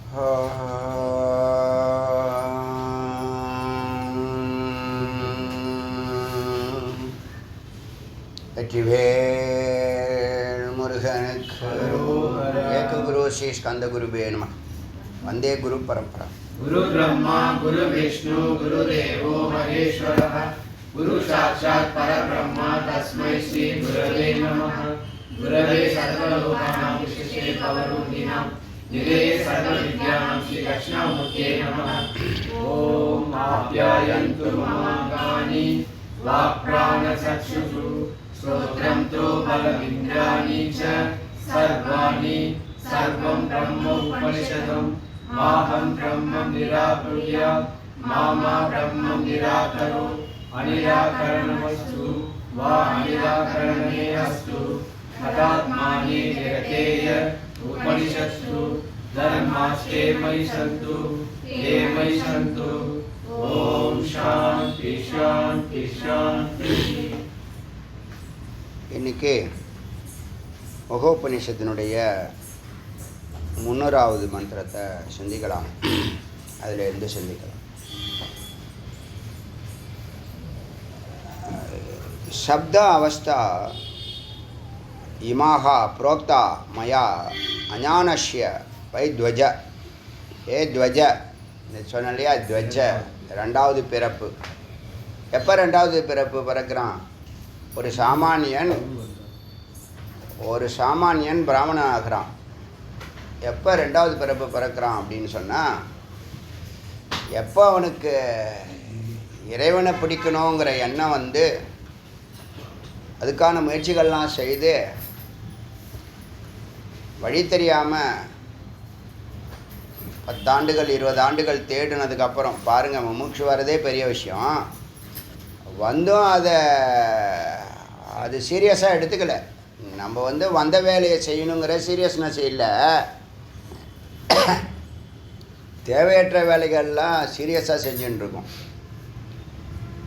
வெற்றிவேல் முருகனுக்கு ஏக குரு ஸ்ரீ ஸ்கந்த குருவே நமः. வந்தே குரு பரம்பரா. குரு பிரம்மா குரு விஷ்ணு குரு தேவோ மகேஸ்வரः குரு சாட்சாத் பரபிரம்மா தஸ்மை ஸ்ரீ குரவே நமः. குரவே சர்வலோகானாं விசிஷ்டே பவரூபிணாம் நிலையே சர்வவித்யானாம் ஸ்ரீ தட்சிணாமூர்த்தயே நமः. ஓம் ஆப்யாயந்து மமாங்கானி வாக்ப்ராணசக்ஷுஷு ஸ்ரோத்ரம் தோ பலமிந்திராணி ச சர்வாணி சர்வம் பிரம்ம உபனிஷதம் மாஹம் பிரம்மம் நிராகுர்யாத் மாமா பிரம்மம் நிராகரோ அநிராகரணமஸ்து வா அநிராகரணமே அஸ்து ததாத்மானி ஜெகதேய உபனிஷத்சு தர்மாஸ்தே மயி சந்து தே மயி சந்து. ஓம் சாந்தி சாந்தி சாந்தி. இன்னைக்கு மகோபனிஷத்தினுடைய 3வது மந்திரத்தை சிந்திக்கலாம். அதில் இருந்து சிந்திக்கலாம். சப்த அவஸ்தா இமாக புரோக்தா மயா அஞானஸ்ய வை துவஜ. ஏ துவஜ சொன்ன இல்லையா, துவஜ 2வது பிறப்பு. எப்போ 2வது பிறப்பு பிறக்கிறான்? ஒரு சாமானியன் பிராமணன் ஆகிறான். எப்போ 2வது பிறப்பு பிறக்கிறான் அப்படின்னு சொன்னால், எப்போ அவனுக்கு இறைவனை பிடிக்கணுங்கிற எண்ணம் வந்து அதுக்கான முயற்சிகள்லாம் செய்து வழி தெரியாமல் 10 ஆண்டுகள் 20 ஆண்டுகள் தேடினதுக்கப்புறம் பாருங்கள், முமுட்சு வரதே பெரிய விஷயம். வந்தும் அது சீரியஸாக எடுத்துக்கல. நம்ம வந்து வந்த வேலையை செய்யணுங்கிற சீரியஸ்னஸ் இல்லை. தேவையற்ற வேலைகள்லாம் சீரியஸாக செஞ்சுட்டுருக்கோம்.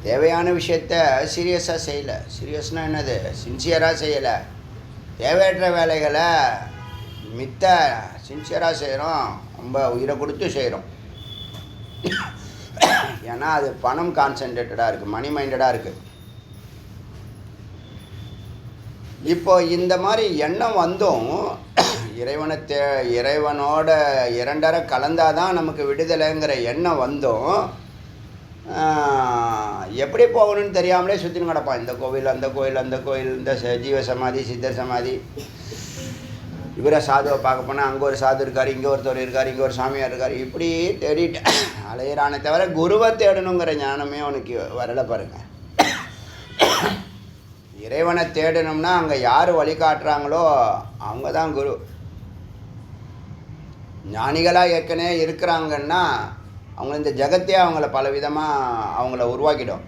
தேவையான விஷயத்த சீரியஸாக செய்யலை. சீரியஸ்னால் என்னது? சின்சியராக செய்யலை. தேவையற்ற வேலைகளை மித்த சின்சியராக செய்கிறோம், ரொம்ப உயிரை கொடுத்து செய்கிறோம். ஏன்னா அது பணம் கான்சன்ட்ரேட்டடாக இருக்குது, மணி மைண்டடாக இருக்குது. இப்போ இந்த மாதிரி எண்ணம் வந்தும் இறைவனோட இரண்டரை கலந்தாதான் நமக்கு விடுதலைங்கிற எண்ணம் வந்தும் எப்படி போகணும்னு தெரியாமலே சுற்றின்னு கிடப்பான். இந்த கோவில் அந்த கோயில் அந்த கோயில், இந்த ஜீவ சமாதி சித்தர் சமாதி, இவரை சாதுவை பார்க்க போனால் அங்கே ஒரு சாது இருக்கார், இங்கே ஒருத்தர் இருக்கார், இங்கே ஒரு சாமியார் இருக்கார், இப்படி தேடிட்டு அலையிறானே தவிர குருவை தேடணுங்கிற ஞானமே அவனுக்கு வரலை. பாருங்கள், இறைவனை தேடணும்னா அங்கே யார் வழிகாட்டுறாங்களோ அவங்க தான் குரு. ஞானிகளாக ஏற்கனவே இருக்கிறாங்கன்னா அவங்க இந்த ஜகத்தையே அவங்கள பலவிதமாக அவங்கள உருவாக்கிடும்.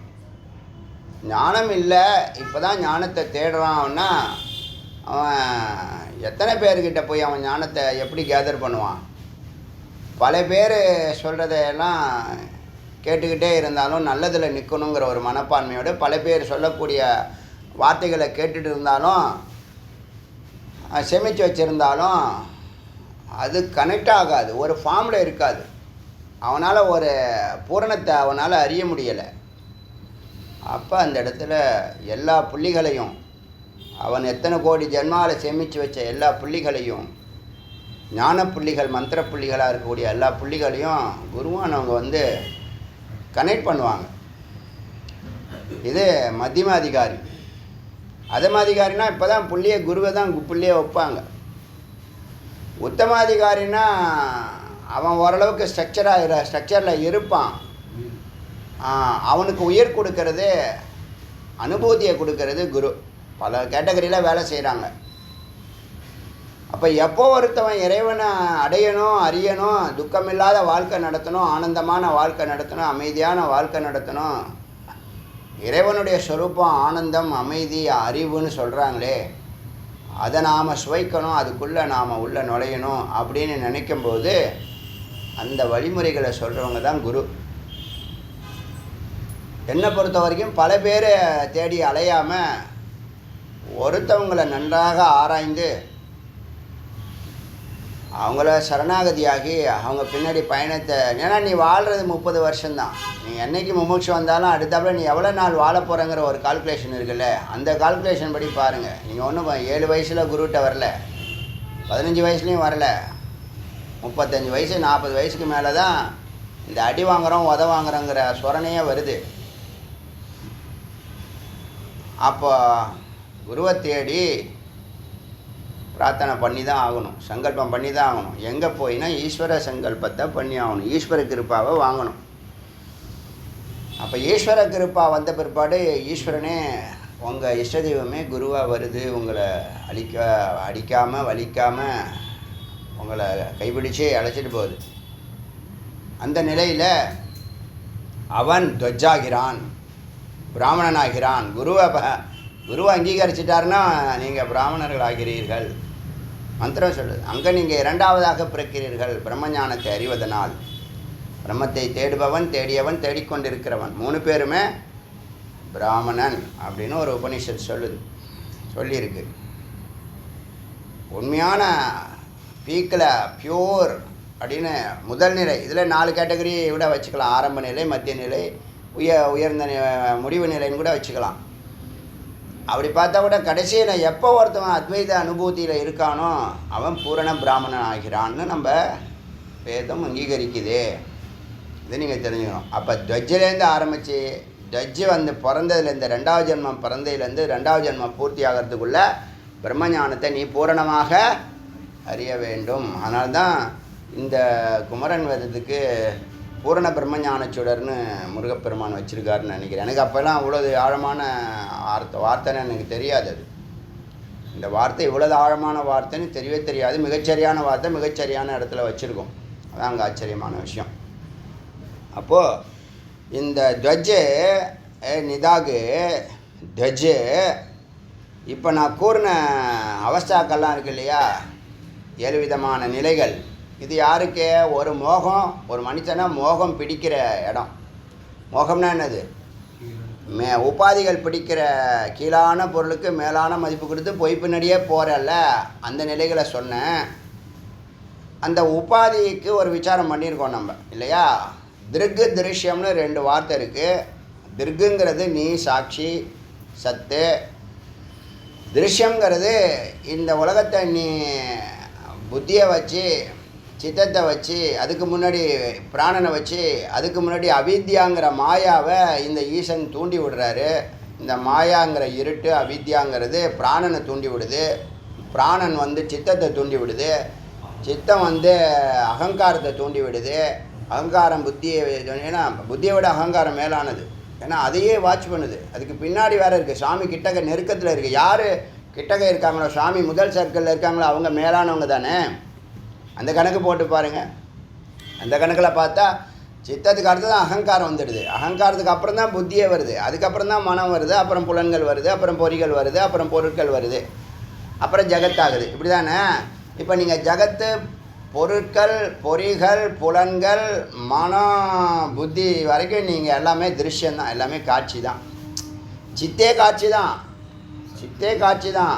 ஞானம் இல்லை, இப்போ தான் ஞானத்தை தேடுறான்னா அவன் எத்தனை பேர்கிட்ட போய் அவன் ஞானத்தை எப்படி கேதர் பண்ணுவான்? பல பேர் சொல்கிறதையெல்லாம் கேட்டுக்கிட்டே இருந்தாலும் நல்லதில் நிற்கணுங்கிற ஒரு மனப்பான்மையோடு பல பேர் சொல்லக்கூடிய வார்த்தைகளை கேட்டுட்டு இருந்தாலும் சேமித்து வச்சுருந்தாலும் அது கனெக்ட் ஆகாது, ஒரு ஃபார்மில் இருக்காது. அவனால் ஒரு பூரணத்தை அவனால் அறிய முடியலை. அப்போ அந்த இடத்துல எல்லா புள்ளிகளையும், அவன் எத்தனை கோடி ஜென்மாவில் சேமித்து வச்ச எல்லா புள்ளிகளையும், ஞான புள்ளிகள் மந்திர புள்ளிகளாக இருக்கக்கூடிய எல்லா புள்ளிகளையும் குருவானவங்க வந்து கனெக்ட் பண்ணுவாங்க. இது மத்தியம அதிகாரி. அதமாதிகாரினா இப்போ தான் புள்ளியை குருவை தான் புள்ளியை வைப்பாங்க. உத்தமாதிகாரினா அவன் ஓரளவுக்கு ஸ்ட்ரக்சரில் இருப்பான். அவனுக்கு உயிர் கொடுக்கறது, அனுபூதியை கொடுக்கறது குரு. பல கேட்டகரியில் வேலை செய்கிறாங்க. அப்போ எப்போ ஒருத்தவன் இறைவனை அடையணும், அறியணும், துக்கமில்லாத வாழ்க்கை நடத்தணும், ஆனந்தமான வாழ்க்கை நடத்தணும், அமைதியான வாழ்க்கை நடத்தணும், இறைவனுடைய ஸ்வரூபம் ஆனந்தம் அமைதி அறிவுன்னு சொல்கிறாங்களே, அதை நாம் சுவைக்கணும், அதுக்குள்ளே நாம் உள்ளே நுழையணும் அப்படின்னு நினைக்கும்போது அந்த வழிமுறைகளை சொல்கிறவங்க தான் குரு. என்னை பொறுத்த வரைக்கும் பல பேரை தேடி அலையாமல் ஒருத்தவங்களை நன்றாக ஆராய்ந்து அவங்கள சரணாகதியாகி அவங்க பின்னாடி பயணத்தை, ஏன்னா நீ வாழ்கிறது 30 வருஷம்தான். நீ என்றைக்கு முமுட்சு வந்தாலும் அடுத்தாப்புல நீ எவ்வளோ நாள் வாழ போகிறங்கிற ஒரு கால்குலேஷன் இருக்குல்ல, அந்த கால்குலேஷன் படி பாருங்கள். நீங்கள் ஒன்றும் 7 வயசில் குருகிட்ட வரல, 15 வயசுலேயும் வரல, 35 வயசு 40 வயசுக்கு மேலே தான் இந்த அடி வாங்குகிறோம் உத வாங்குறோங்கிற சொரணையே வருது. அப்போ குருவை தேடி பிரார்த்தனை பண்ணி தான் ஆகணும், சங்கல்பம் பண்ணி தான் ஆகணும். எங்கே போயினா ஈஸ்வர சங்கல்பத்தை பண்ணி ஆகணும், ஈஸ்வர கிருப்பாவை வாங்கணும். அப்போ ஈஸ்வர கிருப்பா வந்த பிற்பாடு ஈஸ்வரனே உங்கள் இஷ்ட தெய்வமே குருவாக வருது, உங்களை அடிக்காமல் வலிக்காமல் உங்களை கைப்பிடிச்சே அழைச்சிட்டு போகுது. அந்த நிலையில் அவன் துவஜாகிறான், பிராமணனாகிறான். குருவை அங்கீகரிச்சிட்டாருன்னா நீங்கள் பிராமணர்கள் ஆகிறீர்கள். மந்திரம் சொல்லுது. அங்கே நீங்கள் 2வதாக பிறக்கிறீர்கள் பிரம்மஞானத்தை அறிவதனால். பிரம்மத்தை தேடுபவன், தேடியவன், தேடிக்கொண்டிருக்கிறவன், 3 பேருமே பிராமணன் அப்படின்னு ஒரு உபனிஷத் சொல்லியிருக்கு. உண்மையான பீக்கில் பியூர் அப்படின்னு முதல் நிலை. இதில் 4 கேட்டகரி விட வச்சுக்கலாம். ஆரம்ப நிலை, மத்திய நிலை, உயர்ந்த முடிவு நிலைன்னு கூட வச்சுக்கலாம். அப்படி பார்த்தா கூட கடைசியில் எப்போ ஒருத்தவன் அத்வைத அனுபூதியில் இருக்கானோ அவன் பூரண பிராமணன் ஆகிறான்னு நம்ம வேதம் அங்கீகரிக்குது. இது நீங்கள் தெரிஞ்சுக்கணும். அப்போ துவஜ்ஜிலேருந்து ஆரம்பித்து துவஜ்ஜு பிறந்ததுலேருந்து 2வது ஜென்மம் பிறந்ததுலேருந்து 2வது ஜென்மம் பூர்த்தி ஆகிறதுக்குள்ளே பிரம்மஞானத்தை நீ பூரணமாக அறிய வேண்டும். அதனால்தான் இந்த குமரன் வேதத்துக்கு பூரண பிரம்மஞான சுடர்னு முருகப்பெருமான் வச்சுருக்காருன்னு நினைக்கிறேன். எனக்கு அப்போல்லாம் அவ்வளோது ஆழமான வார்த்தைன்னு எனக்கு தெரியாது. அது இந்த வார்த்தை இவ்வளோது ஆழமான வார்த்தைன்னு தெரியவே தெரியாது. மிகச்சரியான வார்த்தை மிகச்சரியான இடத்துல வச்சுருக்கோம். அதான் அங்கே ஆச்சரியமான விஷயம். அப்போது இந்த துவஜ்ஜு நிதாகு துவஜ்ஜு இப்போ நான் கூறின அவஸ்தாக்கள்லாம் இருக்கு இல்லையா, 7 விதமான நிலைகள். இது யாருக்கு? ஒரு மோகம், ஒரு மனுஷனை மோகம் பிடிக்கிற இடம். மோகம்னா என்னது? உபாதிகள் பிடிக்கிற கீழான பொருளுக்கு மேலான மதிப்பு கொடுத்து பொய் பின்னாடியே போகிறல்ல, அந்த நிலைகளை சொன்னேன். அந்த உபாதிக்கு ஒரு விசாரம் பண்ணியிருக்கோம் நம்ம இல்லையா. திருகு திருஷ்யம்னு 2 வார்த்தை இருக்குது. திருகுங்கிறது நீ சாட்சி சத்து, திருஷ்யங்கிறது இந்த உலகத்தை நீ புத்தியை வச்சு சித்தத்தை வச்சு, அதுக்கு முன்னாடி பிராணனை வச்சு, அதுக்கு முன்னாடி அவித்யாங்கிற மாயாவை இந்த ஈசன் தூண்டி விடுறாரு. இந்த மாயாங்கிற இருட்டு அவித்யாங்கிறது பிராணனை தூண்டி விடுது. பிராணன் சித்தத்தை தூண்டி விடுது. சித்தம் அகங்காரத்தை தூண்டி விடுது. அகங்காரம் புத்தியை, ஏன்னா புத்தியை விட அகங்காரம் மேலானது. ஏன்னா அதையே வாட்ச் பண்ணுது. அதுக்கு பின்னாடி வேறு இருக்குது. சாமி கிட்டக்க நெருக்கத்தில் இருக்குது. யார் கிட்டக்க இருக்காங்களோ, சாமி முதல் சர்க்கிளில் இருக்காங்களோ அவங்க மேலானவங்க தானே. அந்த கணக்கு போட்டு பாருங்கள். அந்த கணக்கில் பார்த்தா சித்தத்துக்கு அடுத்து தான் அகங்காரம் வந்துடுது. அகங்காரத்துக்கு அப்புறம் தான் புத்தியே வருது. அதுக்கப்புறம் தான் மனம் வருது. அப்புறம் புலன்கள் வருது. அப்புறம் பொறிகள் வருது. அப்புறம் பொருட்கள் வருது. அப்புறம் ஜகத்தாகுது. இப்படி தானே. இப்போ நீங்கள் ஜகத்து, பொருட்கள், பொறிகள், புலன்கள், மனம், புத்தி வரைக்கும் நீங்கள் எல்லாமே திருஷ்யந்தான், எல்லாமே காட்சி தான். சித்தே காட்சி தான், சித்தே காட்சி தான்.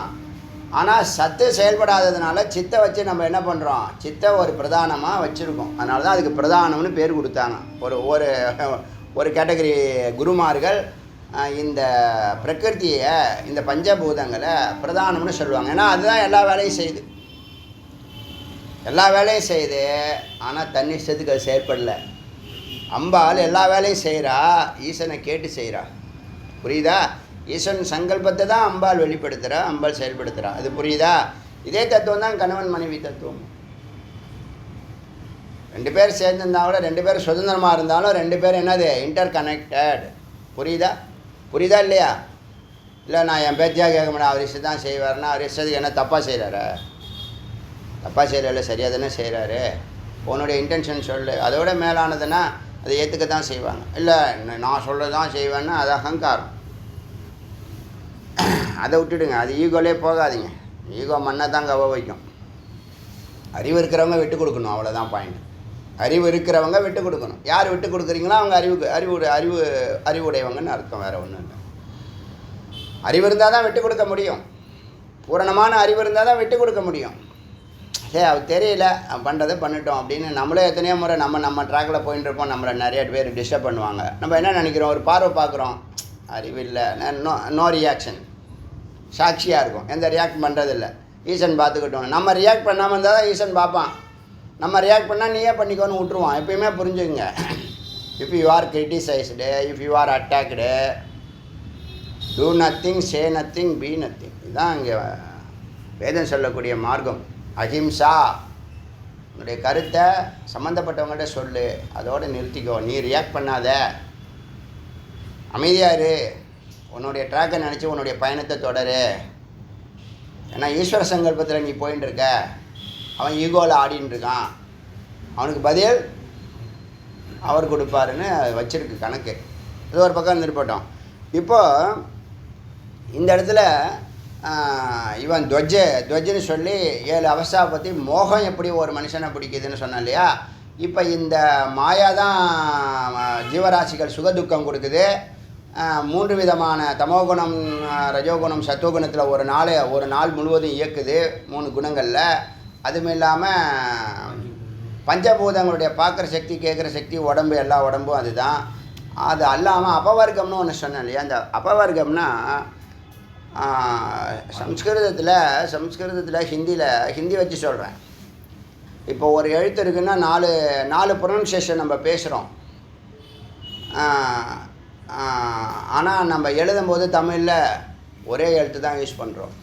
ஆனால் சத்து செயல்படாததுனால சித்தை வச்சு நம்ம என்ன பண்ணுறோம், சித்தை ஒரு பிரதானமாக வச்சுருக்கோம். அதனால தான் அதுக்கு பிரதானம்னு பேர் கொடுத்தாங்க. ஒரு கேட்டகரி குருமார்கள் இந்த பிரகிருத்தியை, இந்த பஞ்சபூதங்களை பிரதானம்னு சொல்லுவாங்க. ஏன்னா அதுதான் எல்லா வேலையும் செய்யுது, எல்லா வேலையும் செய்யுது. ஆனால் தண்ணி இஷ்டத்துக்கு அது செயல்படலை. அம்பாள் எல்லா வேலையும் செய்கிறா, ஈசனை கேட்டு செய்கிறா. புரியுதா? ஈசன் சங்கல்பத்தை தான் அம்பாள் வெளிப்படுத்துகிறா, அம்பாள் செயல்படுத்துகிறா. அது புரியுதா? இதே தத்துவம் தான் கணவன் மனைவி தத்துவம். 2 பேர் சேர்ந்துருந்தாலும் கூட, 2 பேர் சுதந்திரமாக இருந்தாலும் 2 பேர் என்னது, இன்டர் கனெக்டட். புரியுதா? புரியுதா இல்லையா? இல்லை நான் என் பேத்தியாக கேட்க மாட்டேன், அவர் இஷ்டம் தான் செய்வார்னா அவர் இஷ்டத்துக்கு என்ன தப்பாக செய்கிறாரு? தப்பாக செய்கிறாரு, சரியாக தானே செய்கிறாரு. உன்னுடைய இன்டென்ஷன் சொல்லு. அதோட மேலானதுன்னா அதை ஏற்றுக்க தான் செய்வாங்க. இல்லை நான் சொல்கிறது தான் செய்வேன்னா அது அகங்காரம். அதை விட்டுடுங்க, அது ஈகோலே போகாதீங்க. ஈகோ மண்ணை தான் கவ வைக்கும். அறிவு இருக்கிறவங்க விட்டு கொடுக்கணும், அவ்வளோதான் பாயிண்ட். அறிவு இருக்கிறவங்க விட்டு கொடுக்கணும். யார் விட்டு கொடுக்குறீங்களோ அவங்க அறிவுடையவங்கன்னு அர்த்தம், வேறு ஒன்றும் இல்லை. அறிவு இருந்தால் தான் விட்டு கொடுக்க முடியும். பூரணமான அறிவு இருந்தால் தான் விட்டு கொடுக்க முடியும். சரி அது தெரியல பண்ணுறதை பண்ணிட்டோம் அப்படின்னு நம்மளே எத்தனையோ முறை நம்ம ட்ராக்கில் போயிட்டு இருப்போம், நம்மளை நிறைய பேர் டிஸ்டர்ப் பண்ணுவாங்க. நம்ம என்ன நினைக்கிறோம், ஒரு பார்வை பார்க்குறோம், அறிவில்லை, நோ ரியாக்ஷன், சாட்சியாக இருக்கும், எந்த ரியாக்ட் பண்ணுறதில்ல, ஈசன் பார்த்துக்கிட்டோம். நம்ம ரியாக்ட் பண்ணாமல் இருந்தால் தான் ஈசன் பார்ப்பான். நம்ம ரியாக்ட் பண்ணால் நீயே பண்ணிக்கோன்னு விட்டுருவான். எப்பயுமே புரிஞ்சுக்குங்க, if you are criticised, if you are attacked, two nothing, say nothing, be nothing. இதுதான் இங்கே வேதம் சொல்லக்கூடிய மார்க்கம். அஹிம்சா, உன்னுடைய கருத்தை சம்மந்தப்பட்டவங்கள்ட்ட சொல்லு, அதோடு நிறுத்திக்கோ, நீ ரியாக்ட் பண்ணாத, அமைதியாக இரு, உன்னுடைய ட்ராக்கை நினச்சி உன்னுடைய பயணத்தை தொடரு. ஏன்னா ஈஸ்வர சங்கல்பத்தில் நீ போயின்னு இருக்க, அவன் ஈகோவில் ஆடின்னு இருக்கான், அவனுக்கு பதில் அவர் கொடுப்பாருன்னு வச்சிருக்கு கணக்கு. இது ஒரு பக்கம் இருந்துட்டு போட்டோம். இப்போது இந்த இடத்துல இவன் துவஜ்ஜுன்னு சொல்லி 7 அவஸ்தா பற்றி மோகம் எப்படி ஒரு மனுஷனை பிடிக்குதுன்னு சொன்னான் இல்லையா. இப்போ இந்த மாயா தான் ஜீவராசிகள் சுகதுக்கம் கொடுக்குது. 3 விதமான தமோகுணம், ரஜோகுணம், சத்துவகுணத்தில் ஒரு நாள் முழுவதும் இயக்குது 3 குணங்களில். அதுவும் இல்லாமல் பஞ்சபூதங்களுடைய பார்க்குற சக்தி, கேட்குற சக்தி, உடம்பு, எல்லா உடம்பும் அதுதான். அது அல்லாமல் அபவர்க்கம்னு ஒன்று சொன்னேன் இல்லையா. அந்த அபவர்க்கம்னா சம்ஸ்கிருதத்தில் ஹிந்தி வச்சு சொல்கிறேன். இப்போ ஒரு எழுத்து இருக்குன்னா 4 ப்ரொனன்சியேஷன் நம்ம பேசுகிறோம். ஆனால் நம்ம எழுதும்போது தமிழில் ஒரே எழுத்து தான் யூஸ் பண்ணுறோம்.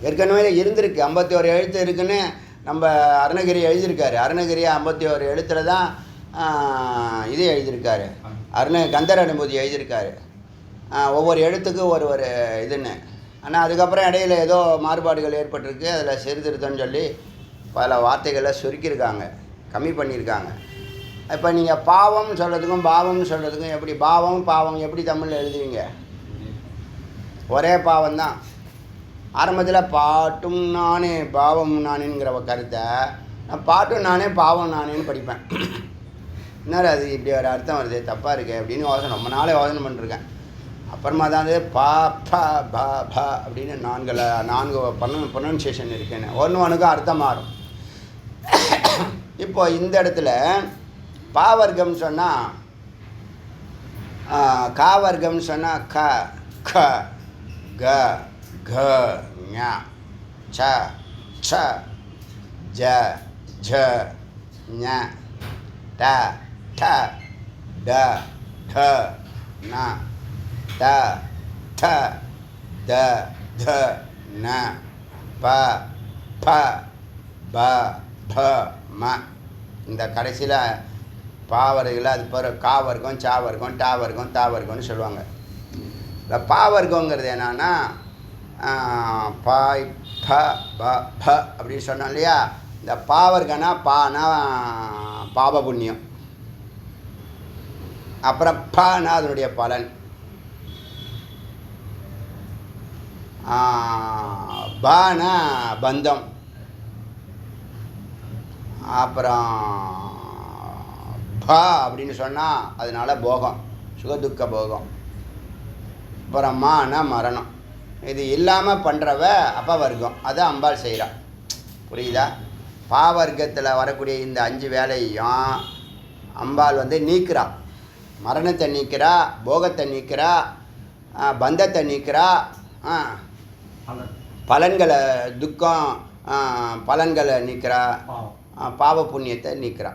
ஏற்கனவே இருந்திருக்கு 51 எழுத்து இருக்குன்னு நம்ம அருணகிரி எழுதியிருக்காரு. அருணகிரி 51 எழுத்தில் தான் இது எழுதியிருக்காரு, கந்தர் அனுபூதி எழுதியிருக்காரு. ஒவ்வொரு எழுத்துக்கு ஒரு இதுன்னு. ஆனால் அதுக்கப்புறம் இடையில ஏதோ மாறுபாடுகள் ஏற்பட்டிருக்கு, அதில் சீர்திருத்தம்னு சொல்லி பல வார்த்தைகளை சுருக்கியிருக்காங்க, கம்மி பண்ணியிருக்காங்க. இப்போ நீங்கள் பாவம் சொல்கிறதுக்கும் பாவம்னு சொல்கிறதுக்கும் எப்படி, பாவம் எப்படி தமிழில் எழுதுவீங்க? ஒரே பாவம்தான். ஆரம்பத்தில் பாட்டும் நானே பாவம் நானேங்கிற கருத்தை நான் பாட்டும் நானே பாவம் நானேன்னு படிப்பேன். என்ன அது இப்படி ஒரு அர்த்தம் வருது, தப்பாக இருக்கு அப்படின்னு ரொம்ப நாளே யோசனை பண்ணிருக்கேன். அப்புறமா தான் அது பா பா பா பா அப்படின்னு 4 ப்ரொனன்சியேஷன் இருக்குன்னு ஒன்றுக்கும் அர்த்தம் மாறும். இப்போ இந்த இடத்துல பாவர்க்கம் சொன்னால், காவர்க்கம்னு சொன்னால் க க க க ஞ ச ச ஜ ஜ ஞ ட ட ட ட ந த த த த ந ப ப ப ப ம. இந்த கடைசியில் பாவர்களை அது பிற காவர்க்கம், சாவர்க்கம், டாவர்க்கம், தாவர்க்கம்னு சொல்லுவாங்க. இந்த பாவர்க்கங்கிறது என்னன்னா பாய் ப ப ப அப்படின்னு சொன்னோம் இல்லையா. இந்த பாவர்க்கனா பானா பாப புண்ணியம், அப்புறம் பானா அதனுடைய பலன், பானா பந்தம், அப்புறம் பா அப்படின்னு சொன்னால் அதனால போகம், சுகதுக்க போகம், அப்புறம் மானா மரணம். இது இல்லாமல் பண்ணுறவ அப்பவர்க்கம், அதை அம்பாள் செய்கிறான். புரியுதா? பாவர்க்கத்தில் வரக்கூடிய இந்த 5 வேலையும் அம்பாள் நீக்கிறா. மரணத்தை நீக்கிறா, போகத்தை நீக்கிறா, பந்தத்தை நீக்கிறா, பலன்களை துக்கம் பலன்களை நீக்கிறா, பாவ புண்ணியத்தை நீக்கிறா.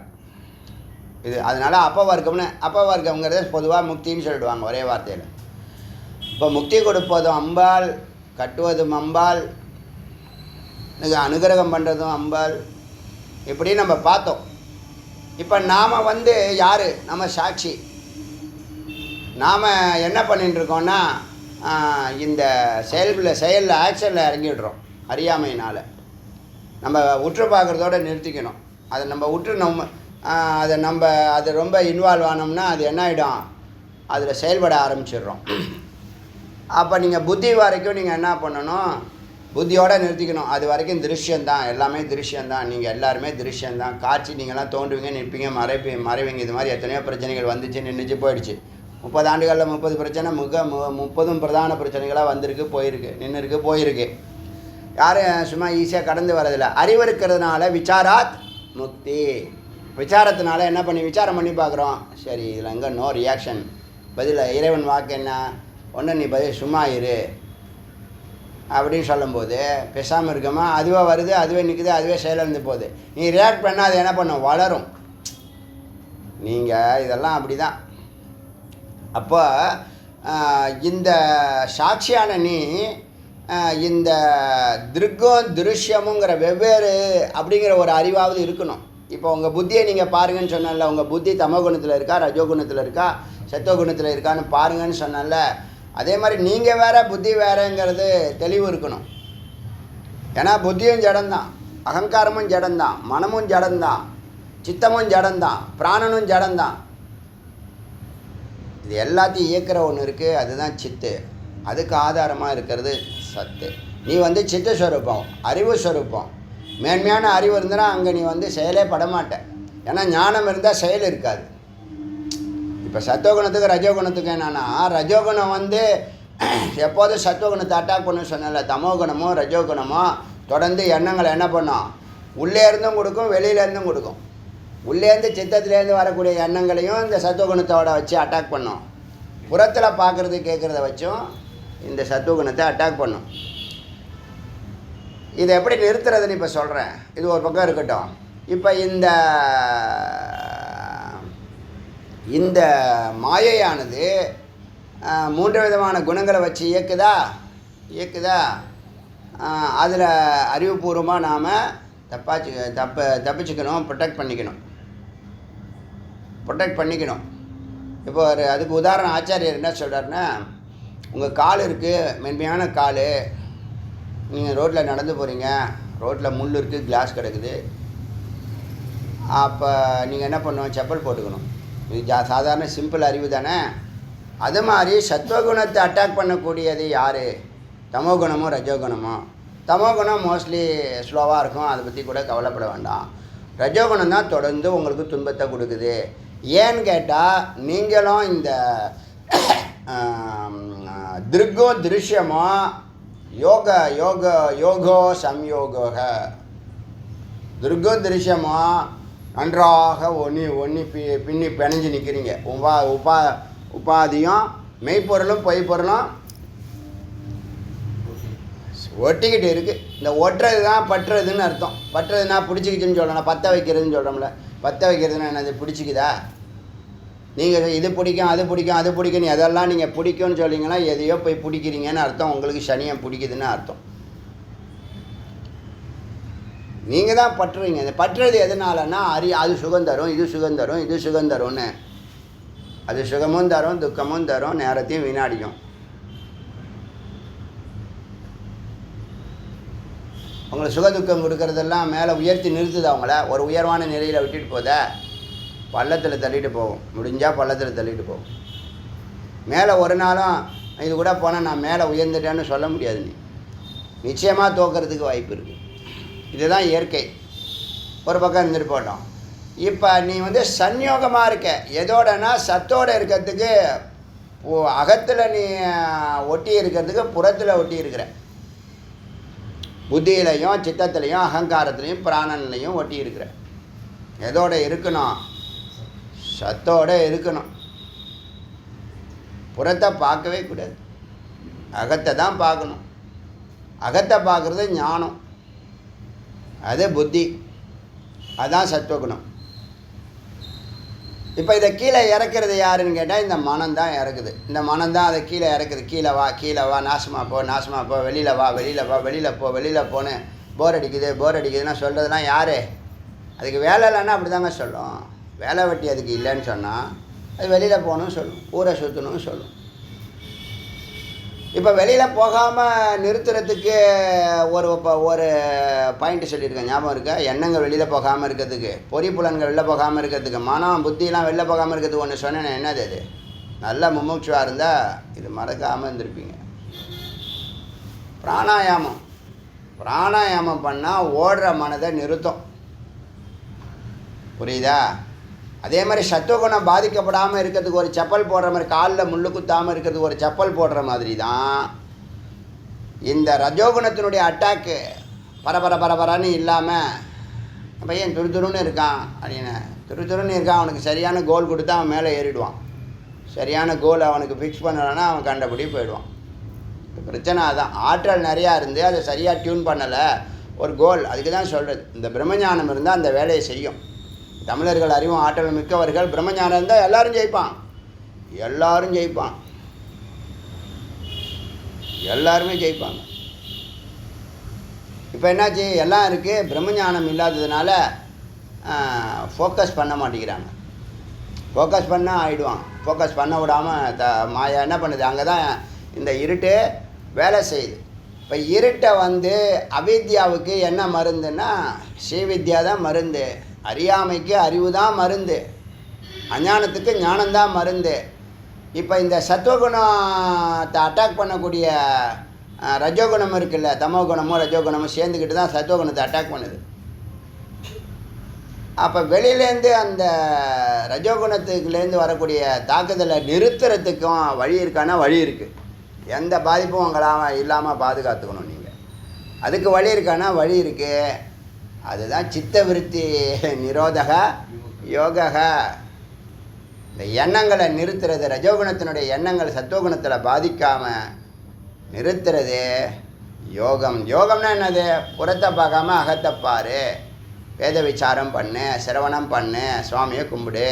இது அதனால் அப்பவர்க்கம்ங்கிறத பொதுவாக முக்தின்னு சொல்லிடுவாங்க ஒரே வார்த்தையில். இப்போ முக்தி கொடுப்பதும் அம்பாள், கட்டுவதும் அம்பாள், அனுகிரகம் பண்ணுறதும் அம்பாள், இப்படி நம்ம பார்த்தோம். இப்போ நாம் யார்? நம்ம சாட்சி. நாம் என்ன பண்ணிட்டு இருக்கோம்னா இந்த செயலில் ஆக்ஷனில் இறங்கிடுறோம் அறியாமையினால். நம்ம உற்று பார்க்குறதோடு நிறுத்திக்கணும். அதை நம்ம உற்று அது ரொம்ப இன்வால்வ் ஆனோம்னா அது என்ன ஆகிடும், அதில் செயல்பட ஆரம்பிச்சிடுறோம். அப்போ நீங்கள் புத்தி வரைக்கும் நீங்கள் என்ன பண்ணணும், புத்தியோடு நிறுத்திக்கணும். அது வரைக்கும் திருஷ்யந்தான், எல்லாமே திருஷ்யந்தான், நீங்கள் எல்லாருமே திருஷ்யந்தான். காட்சி நீங்கள்லாம் தோன்றுவீங்க, நிற்பீங்க, மறைவீங்க. இது மாதிரி எத்தனையோ பிரச்சனைகள் வந்துச்சு, நின்றுச்சு, போயிடுச்சு. 30 ஆண்டுகளில் 30 பிரச்சனை, 30 பிரதான பிரச்சனைகளாக வந்திருக்கு, போயிருக்கு, நின்று இருக்கு, போயிருக்கு. யாரும் சும்மா ஈஸியாக கடந்து வரதில்லை. அறிவு இருக்கிறதுனால விசாராத் முக்தி. விசாரத்தினால என்ன பண்ணி விசாரம் பண்ணி பார்க்குறோம். சரி இதில் எங்கே நோ ரியாக்ஷன், பதில் இறைவன் வாக்கு என்ன, ஒன்று நீ பதில் சும்மா இரு அப்படின்னு சொல்லும்போது பேசாமல் இருக்கமா, அதுவாக வருது, அதுவே நிற்குது, அதுவே செயலிழந்து போகுது. நீ ரியாக்ட் பண்ணால் அது என்ன பண்ணும், வளரும். நீங்கள் இதெல்லாம் அப்படி தான். அப்போ இந்த சாட்சியான நீ இந்த திருக்கம் திருஷ்யமுங்கிற வெவ்வேறு அப்படிங்கிற ஒரு அறிவாவது இருக்கணும். இப்போ உங்கள் புத்தியை நீங்கள் பாருங்கன்னு சொன்னல, உங்கள் புத்தி தமோகுணத்தில் இருக்கா ரஜோகுணத்தில் இருக்கா சத்தோகுணத்தில் இருக்கான்னு பாருங்கன்னு சொன்னல. அதே மாதிரி நீங்கள் வேற புத்தி வேறங்கிறது தெளிவு இருக்கணும். ஏன்னா புத்தியும் ஜடந்தான், அகங்காரமும் ஜடந்தான், மனமும் ஜடந்தான், சித்தமும் ஜடந்தான், பிராணனும் ஜடந்தான். இது எல்லாத்தையும் இயக்கிற ஒன்று இருக்குது, அதுதான் சித்து. அதுக்கு ஆதாரமாக இருக்கிறது சத்து. நீ சித்த ஸ்வரூபம், அறிவு ஸ்வரூபம். மேன்மையான அறிவு இருந்தால் அங்கே நீ செயலே படமாட்ட. ஏன்னா ஞானம் இருந்தால் செயல் இருக்காது. இப்போ சத்துவகுணத்துக்கு ரஜோகுணத்துக்கு என்னன்னா, ரஜோகுணம் எப்போதும் சத்துவகுணத்தை அட்டாக் பண்ண சொன்னல, தமோகுணமோ ரஜோகுணமோ தொடர்ந்து எண்ணங்களை என்ன பண்ணும், உள்ளே இருந்தும் கொடுக்கும் வெளியிலேருந்தும் கொடுக்கும். உள்ளேருந்து சித்தத்துலேருந்து வரக்கூடிய எண்ணங்களையும் இந்த சத்துவகுணத்தோட வச்சு அட்டாக் பண்ணும். புறத்தில் பார்க்குறது கேட்குறத வச்சும் இந்த சத்துவகுணத்தை அட்டாக் பண்ணும். இதை எப்படி நிறுத்துறதுன்னு இப்போ சொல்கிறேன். இது ஒரு பக்கம் இருக்கட்டும். இப்போ இந்த மாயையானது 3 விதமான குணங்களை வச்சு இயக்குதா. அதில் அறிவுபூர்வமாக நாம் தப்பிச்சுக்கணும், ப்ரொடெக்ட் பண்ணிக்கணும். இப்போ அதுக்கு உதாரணம் ஆச்சாரியர் என்ன சொல்கிறாருன்னா, உங்கள் கால் இருக்குது, மென்மையான கால், நீங்கள் ரோட்டில் நடந்து போகிறீங்க, ரோட்டில் முள் இருக்குது, கிளாஸ் கிடக்குது. அப்போ நீங்கள் என்ன பண்ணணும், செப்பல் போட்டுக்கணும். இது சாதாரண சிம்பிள் அறிவு தானே. அது மாதிரி சத்வகுணத்தை அட்டாக் பண்ணக்கூடியது யார், தமோகுணமோ ரஜோகுணமோ. தமோகுணம் மோஸ்ட்லி ஸ்லோவாக இருக்கும், அதை பற்றி கூட கவலைப்பட வேண்டாம். ரஜோகுணம் தான் தொடர்ந்து உங்களுக்கு துன்பத்தை கொடுக்குது. ஏன்னு கேட்டால் நீங்களும் இந்த திருக்கோ திருஷ்யமோ யோகோ சம்யோக திருக்கோ திருஷ்யமோ நன்றாக பின்னி பிணைஞ்சு நிற்கிறீங்க. உபாதியும் மெய்ப்பொருளும் பொய்ப்பொருளும் ஒட்டிக்கிட்டு இருக்குது. இந்த ஒட்டுறது தான் பற்றுறதுன்னு அர்த்தம். பற்றுறதுன்னா பிடிச்சிக்கிச்சுன்னு சொல்லணும், பற்ற வைக்கிறதுன்னு சொல்கிறோம்ல. பற்ற வைக்கிறதுன்னா என்னது, பிடிச்சிக்குதா? நீங்கள் இது பிடிக்கும் அது பிடிக்கும்னு எதெல்லாம் நீங்கள் பிடிக்கும்னு சொல்லிங்கன்னா எதையோ போய் பிடிக்கிறீங்கன்னு அர்த்தம். உங்களுக்கு சனியம் பிடிக்குதுன்னு அர்த்தம். நீங்கள் தான் பற்றுறீங்க. இந்த பற்றுறது எதனாலன்னா அது சுகம் தரும், இது சுகம் தரும்னு. அது சுகமும் தரும், துக்கமும் தரும், நேரத்தையும் வீணாடிக்கும். உங்களை சுகதுக்கம் கொடுக்கறதெல்லாம் மேலே உயர்த்தி நிறுத்துது. அவங்கள ஒரு உயர்வான நிலையில் விட்டுட்டு போதா, பள்ளத்தில் தள்ளிட்டு போகும். முடிஞ்சால் பள்ளத்தில் தள்ளிட்டு போகும். மேலே ஒரு நாளும் இது கூட போனால் நான் மேலே உயர்ந்துட்டேன்னு சொல்ல முடியாது. நீ நிச்சயமாக தோக்கிறதுக்கு வாய்ப்பு இருக்குது. இதுதான் இயற்கை. ஒரு பக்கம் இருந்துட்டு போட்டோம். இப்போ நீ சன்யோகமாக இருக்க. எதோடனா சத்தோடு இருக்கிறதுக்கு அகத்தில் நீ ஒட்டி இருக்கிறதுக்கு புறத்தில் ஒட்டி இருக்கிற. புத்தியிலையும் சித்தத்துலேயும் அகங்காரத்துலேயும் பிராணன்லையும் ஒட்டி இருக்கிற. எதோட இருக்கணும், சத்தோடு இருக்கணும். புறத்தை பார்க்கவே கூடாது, அகத்தை தான் பார்க்கணும். அகத்தை பார்க்குறது ஞானம், அது புத்தி, அதுதான் சத்துவகுணம். இப்போ இதை கீழே இறக்குறது யாருன்னு கேட்டால் இந்த மனம்தான் இறக்குது. இந்த மனம்தான் அதை கீழே இறக்குது. கீழே வா, நாசமாக போ, வெளியில் போன்னு போர் அடிக்குதுன்னா சொல்கிறதுலாம் யார்? அதுக்கு வேலை இல்லைன்னா அப்படி தாங்க சொல்லும். வேலை வெட்டி அதுக்கு இல்லைன்னு சொன்னால் அது வெளியில் போகணும்னு சொல்லும், ஊரை சுற்றணும்னு சொல்லும். இப்போ வெளியில் போகாமல் நிறுத்துறதுக்கு ஒரு பாயிண்ட்டு சொல்லியிருக்கேன், ஞாபகம் இருக்கா? எண்ணங்கள் வெளியில் போகாமல் இருக்கிறதுக்கு, பொறிப்புலன்கள் வெளில போகாமல் இருக்கிறதுக்கு, மனம் புத்தியெலாம் வெளில போகாமல் இருக்கிறதுக்கு ஒன்று சொன்னேன். என்னது அது? நல்ல முமுட்சுவாக இருந்தால் இது மறக்காமல் இருந்திருப்பீங்க. பிராணாயாமம் பண்ணால் ஓடுற மனதை நிறுத்தும். புரியுதா? அதே மாதிரி சத்துவகுணம் பாதிக்கப்படாமல் இருக்கிறதுக்கு ஒரு செப்பல் போடுற மாதிரி, காலில் முள்ளு குத்தாமல் இருக்கிறதுக்கு ஒரு செப்பல் போடுற மாதிரி தான் இந்த ரஜோகுணத்தினுடைய அட்டாக்கு பரபரன்னு இல்லாமல் பையன் துருதுருன்னு இருக்கான் அப்படின்னு துருதுருன்னு இருக்கான், அவனுக்கு சரியான கோல் கொடுத்தா அவன் மேலே ஏறிடுவான். சரியான கோல் அவனுக்கு ஃபிக்ஸ் பண்ணலைன்னா அவன் கண்டபடி போயிடுவான். பிரச்சனை அதான், ஆற்றல் நிறையா இருந்து அதை சரியாக டியூன் பண்ணலை ஒரு கோல். அதுக்கு தான் சொல்கிறது, இந்த பிரம்மஞானம் இருந்தால் அந்த வேலையை செய்யும். தமிழர்கள் அறிவும் ஆற்றல் மிக்கவர்கள். பிரம்மஞானம் இருந்தால் எல்லாரும் ஜெயிப்பான், எல்லாருமே ஜெயிப்பாங்க. இப்போ என்னாச்சு, எல்லாம் இருக்குது, பிரம்மஞானம் இல்லாததுனால ஃபோக்கஸ் பண்ண மாட்டேங்கிறாங்க. ஃபோக்கஸ் பண்ணால் ஆகிடுவான். ஃபோக்கஸ் பண்ண விடாமல் மாயா என்ன பண்ணுது, அங்கே தான் இந்த இருட்டு வேலை செய்யுது. இப்போ இருட்டை அவித்யாவுக்கு என்ன மருந்துன்னா ஸ்ரீவித்யா தான் மருந்து, அறியாமைக்கு அறிவு தான் மருந்து, அஞ்ஞானத்துக்கு ஞானம்தான் மருந்து. இப்போ இந்த சத்துவகுணத்தை அட்டாக் பண்ணக்கூடிய ரஜோகுணம் இருக்குல்ல, தமோ குணமும் ரஜோகுணமும் சேர்ந்துக்கிட்டு தான் சத்துவகுணத்தை அட்டாக் பண்ணுது. அப்போ வெளியிலேருந்து அந்த ரஜோகுணத்துக்குலேருந்து வரக்கூடிய தாக்குதலை நிறுத்துறதுக்கும் வழி இருக்கான்னா வழி இருக்குது. எந்த பாதிப்பும் உங்களால் இல்லாமல் பாதுகாத்துக்கணும் நீங்கள். அதுக்கு வழி இருக்கான்னா வழி இருக்குது. அதுதான் சித்த விருத்தி நிரோதக யோக. இந்த எண்ணங்களை நிறுத்துறது, ரஜோகுணத்தினுடைய எண்ணங்கள் சத்துவகுணத்தில் பாதிக்காமல் நிறுத்துறது யோகம். யோகம்னா என்னது, புறத்தை பார்க்காம அகத்தை பாரு, வேத விசாரம் பண்ணு, சிரவணம் பண்ணு, சுவாமியை கும்பிடு,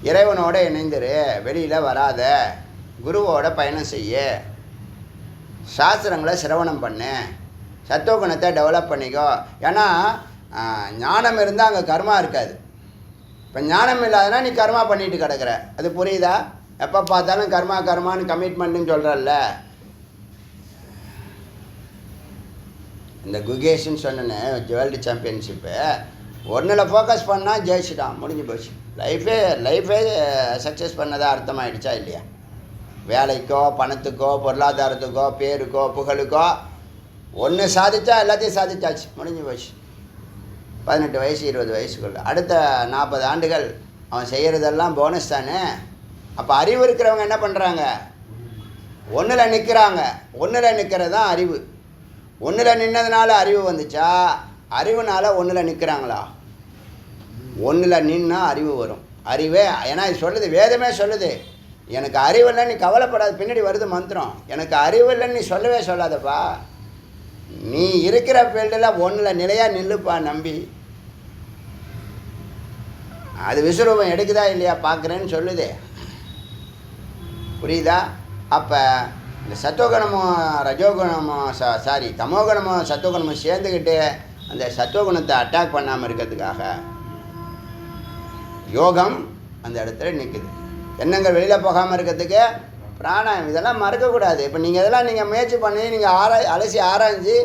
இறைவனோடு இணைந்துரு, வெளியில் வராத, குருவோட பயணம் செய்ய, சாஸ்திரங்களை சிரவணம் பண்ணு, சத்துவகுணத்தை டெவலப் பண்ணிக்கோ. ஏன்னா ஞானம் இருந்தால் அங்கே கர்மா இருக்காது. இப்போ ஞானம் இல்லாதனா நீ கர்மா பண்ணிட்டு கிடக்கிற, அது புரியுதா? எப்போ பார்த்தாலும் கர்மான்னு கமிட்மெண்ட்டுன்னு சொல்கிறல்ல. இந்த குகேஷ்னு சொன்னேன்னு வேர்ல்டு சாம்பியன்ஷிப்பு ஒன்றில் ஃபோக்கஸ் பண்ணால் ஜெயிச்சிட்டான், முடிஞ்சு போச்சு. லைஃபே சக்ஸஸ் பண்ணதாக அர்த்தமாகிடுச்சா இல்லையா? வேலைக்கோ பணத்துக்கோ பொருளாதாரத்துக்கோ பேருக்கோ புகழுக்கோ ஒன்று சாதிச்சா எல்லாத்தையும் சாதிச்சாச்சு, முடிஞ்சு போச்சு. 18 வயசு 20 வயசுக்குள்ள அடுத்த 40 ஆண்டுகள் அவன் செய்கிறதெல்லாம் போனஸ் தானே. அப்போ அறிவு இருக்கிறவங்க என்ன பண்ணுறாங்க, ஒன்றில் நிற்கிறாங்க. ஒன்றில் நிற்கிறது தான் அறிவு. ஒன்றில் நின்னதுனால அறிவு வந்துச்சா, அறிவுனால ஒன்றில் நிற்கிறாங்களா? ஒன்றில் நின்னா அறிவு வரும். அறிவே, ஏன்னா இது சொல்லுது, வேதமே சொல்லுது, எனக்கு அறிவு இல்லைன்னு நீ கவலைப்படாது. பின்னாடி வருது மந்திரம், எனக்கு அறிவு இல்லைன்னு நீ சொல்லவே சொல்லாதப்பா. நீ இருக்கிற ஃபீல்டில் ஒன்றில் நிலையாக நில்லுப்பா நம்பி. அது விஸ்வரூபம் எடுக்குதா இல்லையா பார்க்குறேன்னு சொல்லுதே, புரியுதா? அப்போ இந்த சத்துவகுணமும் ரஜோகுணமும் தமோகுணமும் சத்துவகுணமும் சேர்ந்துக்கிட்டு அந்த சத்துவகுணத்தை அட்டாக் பண்ணாமல் இருக்கிறதுக்காக யோகம் அந்த இடத்துல நிற்குது. எண்ணங்கள் வெளியில் போகாமல் இருக்கிறதுக்கு பிராணாயம், இதெல்லாம் மறக்கக்கூடாது. இப்போ நீங்கள் முயற்சி பண்ணி நீங்கள் அலசி ஆராய்ஞ்சு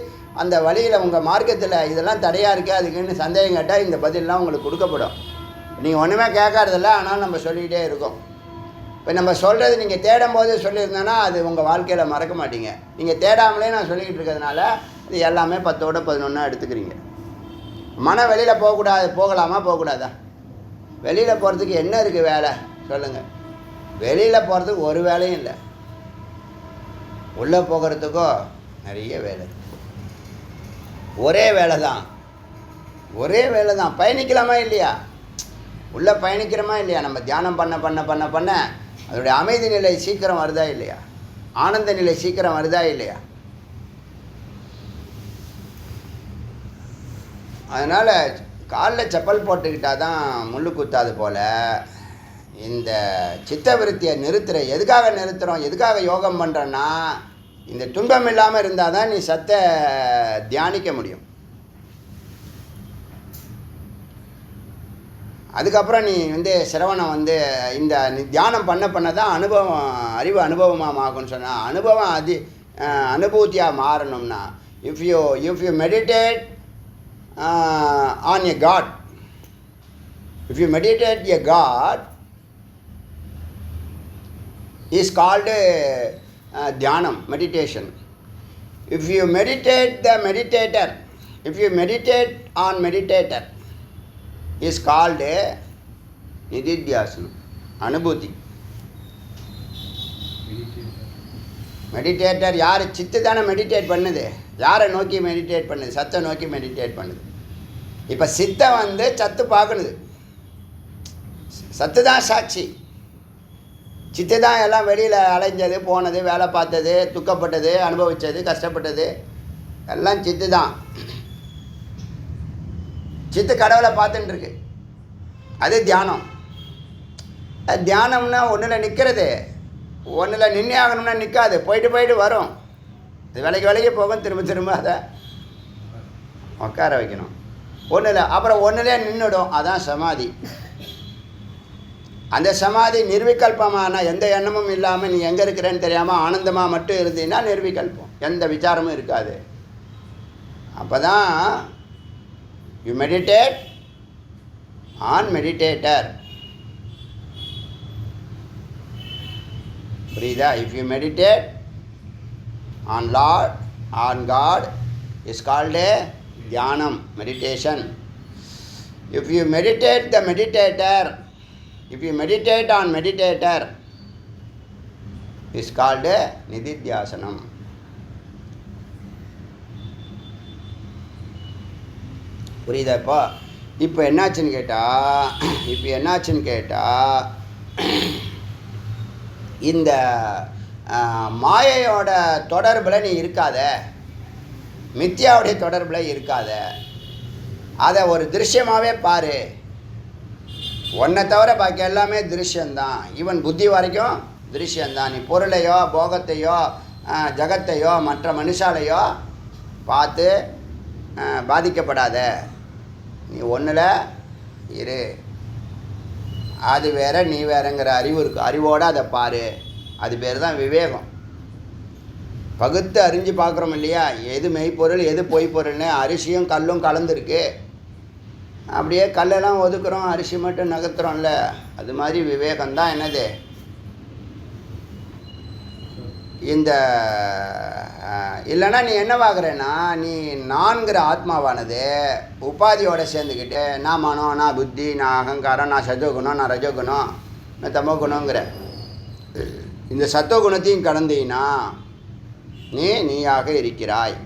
அந்த வழியில் உங்கள் மார்க்கத்தில் இதெல்லாம் தடையாக இருக்குது அதுக்குன்னு சந்தேகம் கேட்டால் இந்த பதிலெலாம் உங்களுக்கு கொடுக்கப்படும். நீங்கள் ஒன்றுமே கேட்காததில்ல, ஆனால் நம்ம சொல்லிக்கிட்டே இருக்கோம். இப்போ நம்ம சொல்கிறது நீங்கள் தேடும் போது சொல்லியிருந்தோன்னா அது உங்கள் வாழ்க்கையில் மறக்க மாட்டீங்க. நீங்கள் தேடாமலே நான் சொல்லிக்கிட்டு இருக்கிறதுனால இது எல்லாமே 10ஓட 11 எடுத்துக்கிறீங்க. மனம் வெளியில் போகலாமா போகக்கூடாதா? வெளியில் போகிறதுக்கு என்ன இருக்குது வேலை சொல்லுங்கள்? வெளியில் போகிறதுக்கு ஒரு வேலையும் இல்லை, உள்ளே போகிறதுக்கோ நிறைய வேலை. ஒரே வேலை தான். பயணிக்கலாமா இல்லையா? உள்ளே பயணிக்கிறோமா இல்லையா? நம்ம தியானம் பண்ண அதோடைய அமைதி நிலை சீக்கிரம் வருதா இல்லையா? ஆனந்த நிலை சீக்கிரம் வருதா இல்லையா? அதனால் காலில் செப்பல் போட்டுக்கிட்டால் தான் முள்ளு குத்தாது போல் இந்த சித்தவிருத்தியை எதுக்காக நிறுத்துகிறோம், எதுக்காக யோகம் பண்ணுறோன்னா இந்த துன்பம் இல்லாமல் இருந்தால் தான் நீ சத்தை தியானிக்க முடியும். அதுக்கப்புறம் நீ சிரவணம் இந்த தியானம் பண்ண தான் அறிவு அனுபவமாக ஆகும்னு சொன்னால், அனுபவம் அனுபூத்தியாக மாறணும்னா if you meditate on a God, if you meditate a God is called dhyanam, meditation. If you meditate the meditator, if you meditate on meditator is called nididhyasana, anubhuti. Meditator யார்? சித்து தானே மெடிடேட் பண்ணுது. யாரை நோக்கி meditate பண்ணுது? சத்தை நோக்கி meditate பண்ணுது. இப்போ சித்தை வந்து சத்து பார்க்கணுது. சத்து தான் சாட்சி. சித்து தான் எல்லாம் வெளியில் அலைஞ்சது, போனது, வேலை பார்த்தது, துக்கப்பட்டது, அனுபவித்தது, கஷ்டப்பட்டது எல்லாம் சித்து தான். சித்து கடவுளை பார்த்துட்டு இருக்கு. அது தியானம். தியானம்னா ஒன்றில் நிற்கிறது, ஒன்றில் நின்று ஆகணும்னா நிற்காது, போயிட்டு போயிட்டு வரும். இது விலைக்கு போகும், திரும்ப திரும்ப அதை உட்கார வைக்கணும். ஒன்றில் அப்புறம் ஒன்றிலே நின்றுடும். அதான் சமாதி. அந்த சமாதி நிர்விகல்பமான எந்த எண்ணமும் இல்லாமல் நீ எங்கே இருக்கிறேன்னு தெரியாமல் ஆனந்தமாக மட்டும் இருந்தீங்கன்னா நிர்விகல்பம், எந்த விசாரமும் இருக்காது. அப்போ தான் யூ மெடிடேட் ஆன் மெடிடேட்டர். புரியுதா? If you meditate on Lord, on God, is called a தியானம், meditation. If you meditate the meditator, if you meditate on meditator, is called a nididhyasanam. புரியுதா? இப்போ என்னாச்சுன்னு கேட்டால் இந்த மாயையோட தொடர்பில் நீ இருக்காத, மித்யாவுடைய தொடர்பில் இருக்காத, அதை ஒரு திருஷ்யமாகவே பாரு. ஒன்றை தவிர பாக்கி எல்லாமே திருஷ்யந்தான். ஈவன் புத்தி வரைக்கும் திருஷ்யந்தான். நீ பொருளையோ போகத்தையோ ஜகத்தையோ மற்ற மனுஷாலையோ பார்த்து பாதிக்கப்படாத. நீ ஒன்றில் இரு. அது வேற நீ வேறங்கிற அறிவு இருக்கு. அறிவோடு அதை பாரு. அது பேர் தான் விவேகம். பகுத்து அறிஞ்சு பார்க்குறோம் இல்லையா? எது மெய்ப்பொருள் எது பொய்ப்பொருள்னு. அரிசியும் கல்லும் கலந்துருக்கு. அப்படியே கல்லெல்லாம் ஒதுக்குறோம், அரிசி மட்டும் நகர்த்துறோம்ல. அது மாதிரி விவேகம்தான் என்னது? இந்த இல்லைன்னா நீ என்னவாகிறேன்னா, நீ நான்கிற ஆத்மாவானது உபாதியோடு சேர்ந்துக்கிட்டு நான் மனம், நான் புத்தி, நான் அகங்காரம், நான் சஜோகுணம், நான் ரஜோகுணம், நான் தமோகுணங்கிற இந்த சத்தோகுணத்தையும் கடந்தீங்கன்னா நீயாக இருக்கிறாய்.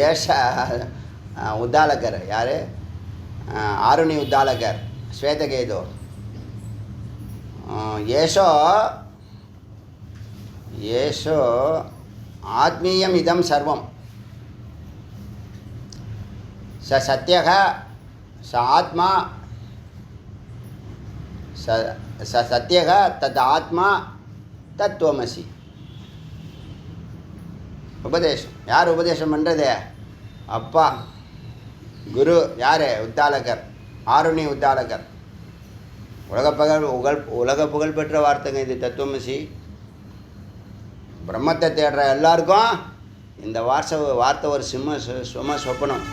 ஏஷ உத்தாலகர் யார்? ஆருணி உத்தாலகர், ஸ்வேதகேது. ஏஷோ ஆத்மீயம் இதம் சர்வம். ச சத்யக ச ஆத்மா ச சத்யக தத் ஆத்மா தத்துவமசி. உபதேசம் யார் உபதேசம் பண்ணுறது? அப்பா குரு. யார்? உத்தாலகர், ஆருணி உத்தாலகர். உலக புகழ்பெற்ற வார்த்தைங்க இது தத்துவமசி. பிரம்மத்தை தேடுற எல்லாருக்கும் இந்த வார்த்தை ஒரு சும சொப்பனம்.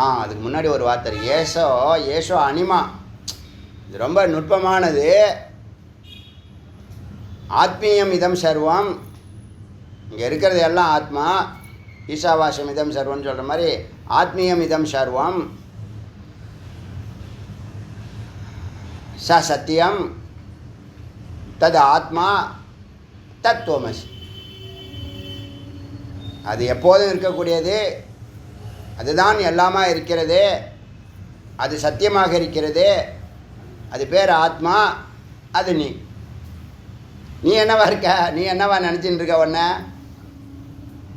அதுக்கு முன்னாடி ஒரு வார்த்தை ஏஷோ அனிமா. இது ரொம்ப நுட்பமானது. ஆத்மீயம் இதம் சர்வம். இங்கே இருக்கிறது எல்லாம் ஆத்மா. ஈசாவாசம் இதம் சர்வம்னு சொல்கிற மாதிரி ஆத்மீயம் இதம் சர்வம். ச சத்தியம் தது ஆத்மா தத்துவமசி. அது எப்போதும் இருக்கக்கூடியது. அதுதான் எல்லாமா இருக்கிறது. அது சத்தியமாக இருக்கிறது. அது பேர் ஆத்மா. அது நீ என்னவா இருக்க? நீ என்னவா நினச்சின்னு இருக்க? உன்னை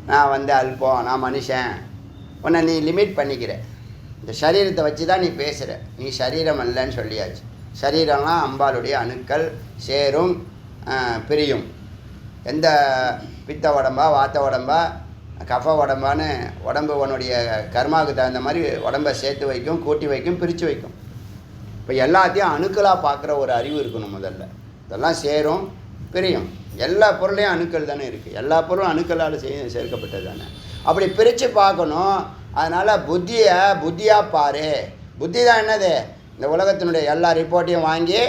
நான் வந்து அல்பம், நான் மனுஷன், உன்னை நீ லிமிட் பண்ணிக்கிற. இந்த சரீரத்தை வச்சு தான் நீ பேசுகிற. நீ சரீரம் அல்லன்னு சொல்லியாச்சு. சரீரம்லாம் அம்பாளுடைய அணுக்கள், சேரும் பிரியும். எந்த பித்த உடம்பா, வாத்த உடம்பா, கஃப உடம்பான்னு உடம்பு உன்னுடைய கர்மாவுக்கு தகுந்த மாதிரி உடம்பை சேர்த்து வைக்கும், கூட்டி வைக்கும், பிரித்து வைக்கும். இப்போ எல்லாத்தையும் அணுக்களாக பார்க்குற ஒரு அறிவு இருக்கணும் முதல்ல. இதெல்லாம் சேரும் பிரியும். எல்லா பொருளையும் அணுக்கள் தானே இருக்குது. எல்லா பொருளும் அணுக்களால் சேர்க்கப்பட்டது தானே. அப்படி பிரித்து பார்க்கணும். அதனால் புத்தியாக பாரு. புத்தி தான் என்னது? இந்த உலகத்தினுடைய எல்லா ரிப்போர்ட்டையும் வாங்கி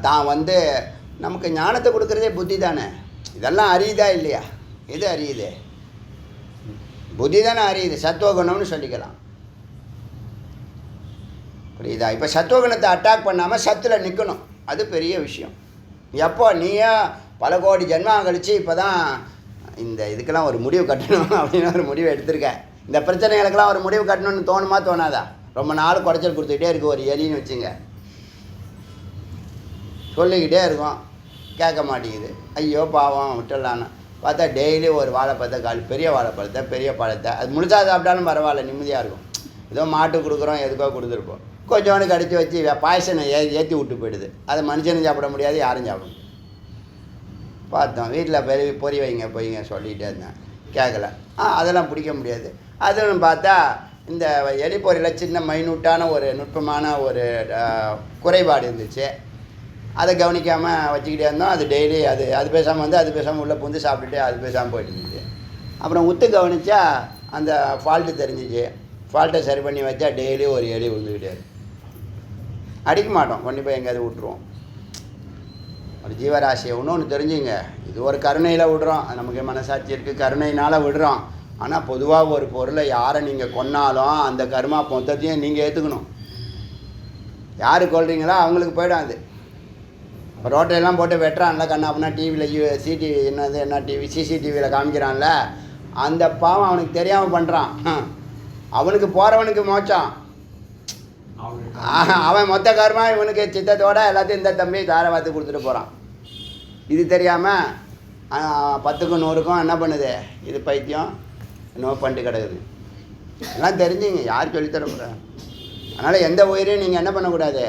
தான் வந்து நமக்கு ஞானத்தை கொடுக்குறதே புத்தி தானே. இதெல்லாம் அறியுதா இல்லையா? இது அறியுது. புத்தி தானே அறியுது, சத்துவகுணம்னு சொல்லிக்கலாம். புரியுதா? இப்போ சத்துவகுணத்தை அட்டாக் பண்ணாமல் சத்தில் நிற்கணும், அது பெரிய விஷயம். எப்போ நீயே பல கோடி ஜென்மம் கழித்து இப்போ தான் இந்த இதுக்கெல்லாம் ஒரு முடிவு கட்டணும் அப்படின்னு ஒரு முடிவு எடுத்திருக்கேன். இந்த பிரச்சனைகளுக்கெல்லாம் ஒரு முடிவு கட்டணும்னு தோணுமா தோணாதா? ரொம்ப நாள் குறைச்சல் கொடுத்துக்கிட்டே இருக்குது. ஒரு எலின்னு வச்சுங்க, சொல்லிக்கிட்டே இருக்கும், கேட்க மாட்டேங்குது. ஐயோ பாவம் விட்டுடலான்னு பார்த்தா டெய்லி ஒரு வாழைப்பழத்தை பெரிய வாழைப்பழத்தை பெரிய பழத்தை அது முழுசாக சாப்பிட்டாலும் பரவாயில்ல, நிம்மதியாக இருக்கும். ஏதோ மாட்டு கொடுக்குறோம், எதுக்கோ கொடுத்துருப்போம், கொஞ்சோண்டு கடிச்சு வச்சு பாய்சனை ஏற்றி விட்டு போயிடுது. அதை மனுஷனும் சாப்பிட முடியாது, யாரும் சாப்பிட முடியாது. பார்த்தோம் வீட்டில் பெரிய பொறி வைங்க போய்ங்க சொல்லிகிட்டே இருந்தேன், கேட்கல. அதெல்லாம் பிடிக்க முடியாது. அதுன்னு பார்த்தா இந்த எலி பொறியில் சின்ன மைனூட்டான ஒரு நுட்பமான ஒரு குறைபாடு இருந்துச்சு. அதை கவனிக்காமல் வச்சுக்கிட்டே இருந்தோம். அது டெய்லி அது பேசாமல் வந்து அது பேசாமல் உள்ளே புந்து சாப்பிட்டுட்டு அது பேசாமல் போயிட்டு இருந்துச்சு. அப்புறம் உத்து கவனித்தா அந்த ஃபால்ட்டு தெரிஞ்சிச்சு. ஃபால்ட்டை சரி பண்ணி வச்சா டெய்லி ஒரு எலி விழுந்துக்கிட்டே இருக்கும். அடிக்க மாட்டோம், கொண்டு போய் எங்கேயாவது விட்ருவோம். ஒரு ஜீவராசியை இன்னொன்று தெரிஞ்சுங்க, இது ஒரு கருணையில் விடுறோம், நமக்கு மனசாட்சி இருக்குது, கருணையினால் விடுறோம். ஆனால் பொதுவாக ஒரு பொருளை யாரை நீங்கள் கொன்னாலும் அந்த கர்மா மொத்தத்தையும் நீங்கள் ஏற்றுக்கணும். யார் கொள்றீங்களோ அவங்களுக்கு போய்டும். அது இப்போ ரோட்டையெல்லாம் போட்டு வெட்டுறான்ல கண்ணா அப்படின்னா, டிவியில் சிடிவி என்ன டிவி சிசிடிவியில் காமிக்கிறான்ல, அந்த பாவம் அவனுக்கு தெரியாமல் பண்ணுறான். அவனுக்கு போகிறவனுக்கு மோச்சம், அவன் மொத்த கர்மா இவனுக்கு சித்தத்தோட எல்லாத்தையும் இந்த தம்பி தாரை பார்த்து கொடுத்துட்டு போகிறான். இது தெரியாமல் 10க்கும் 100க்கும் என்ன பண்ணுது, இது பைத்தியம் நோ பண்ணிட்டு கிடக்குது. எல்லாம் தெரிஞ்சுங்க, யார் சொல்லித்தர போகிறேன். அதனால் எந்த உயிரையும் நீங்கள் என்ன பண்ணக்கூடாது,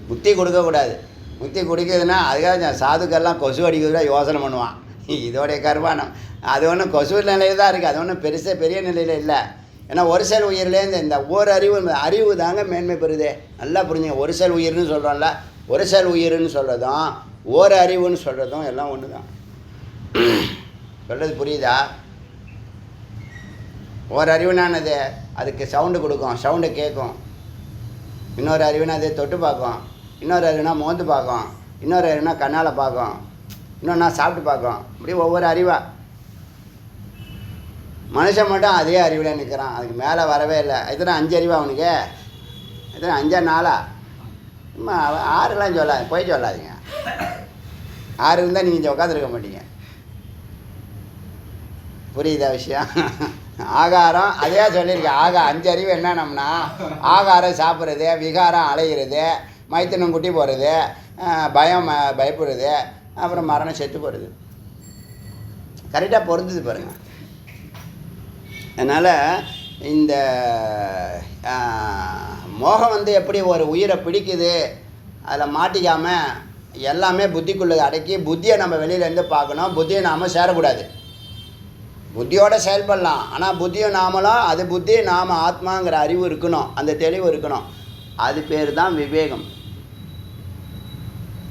புத்தி கொடுக்கக்கூடாது. புத்தி குடிக்குதுன்னா அதுக்காக சாதுக்கெல்லாம் கொசு அடிக்கிறதுல யோசனை பண்ணுவான். இதோடைய கர்மானம் அது ஒன்றும் கொசு நிலையில் தான் இருக்குது, அது ஒன்றும் பெரிய நிலையில் இல்லை. ஏன்னா ஒரு செல் உயிர்லேருந்து இந்த ஒரு அறிவு தாங்க மேன்மை பெறுதே. நல்லா புரிஞ்சுங்க, ஒரு செல் உயிர்னு சொல்கிறோம்ல, ஒரு செல் உயிர்னு சொல்கிறதும் ஒரு அறிவுன்னு சொல்கிறதும் எல்லாம் ஒன்று தான். சொல்கிறது புரியுதா? ஒரு அறிவுனானது அதுக்கு சவுண்டு கொடுக்கும், சவுண்டை கேட்கும். இன்னொரு அறிவுனா அதை தொட்டு பார்க்கும், இன்னொரு அறிவுனா மோந்து பார்க்கும், இன்னொரு அறிவுனா கண்ணால் பார்க்கும், இன்னொன்னா சாப்பிட்டு பார்க்கும். இப்படி ஒவ்வொரு அறிவாக. மனுஷன் மட்டும் அதே அறிவில் நிற்கிறான், அதுக்கு மேலே வரவே இல்லை. எத்தனை 5 அறிவா அவனுக்கு? எத்தனை 5 4? சும்மா 6லாம் சொல்லாது, போய் சொல்லாதீங்க. 6 இருந்தால் நீங்கள் இங்கே உட்காந்துருக்க மாட்டீங்க. புரியுதா விஷயம்? ஆகாரம் அதே சொல்லியிருக்கேன். 5 அறிவு என்னன்னம்னா, ஆகாரம் சாப்பிட்றது, விகாரம் அலைகிறது, மைத்தனம் குட்டி போகிறது, பயம் பயப்படுறது, அப்புறம் மரணம் செத்து போகிறது. கரெக்டாக பொருந்துது பாருங்கள். அதனால் இந்த மோகம் வந்து எப்படி ஒரு உயிரை பிடிக்குது, அதில் மாட்டிக்காமல் எல்லாமே புத்திக்குள்ளே அடக்கி புத்தியை நம்ம வெளியிலேருந்து பார்க்கணும். புத்தியை நாம் சேரக்கூடாது. புத்தியோடு செயல்படலாம், ஆனால் புத்தியும் நாமளும், அது புத்தி நாம் ஆத்மாங்கிற அறிவு இருக்கணும், அந்த தெளிவு இருக்கணும். அது பேர் தான் விவேகம்.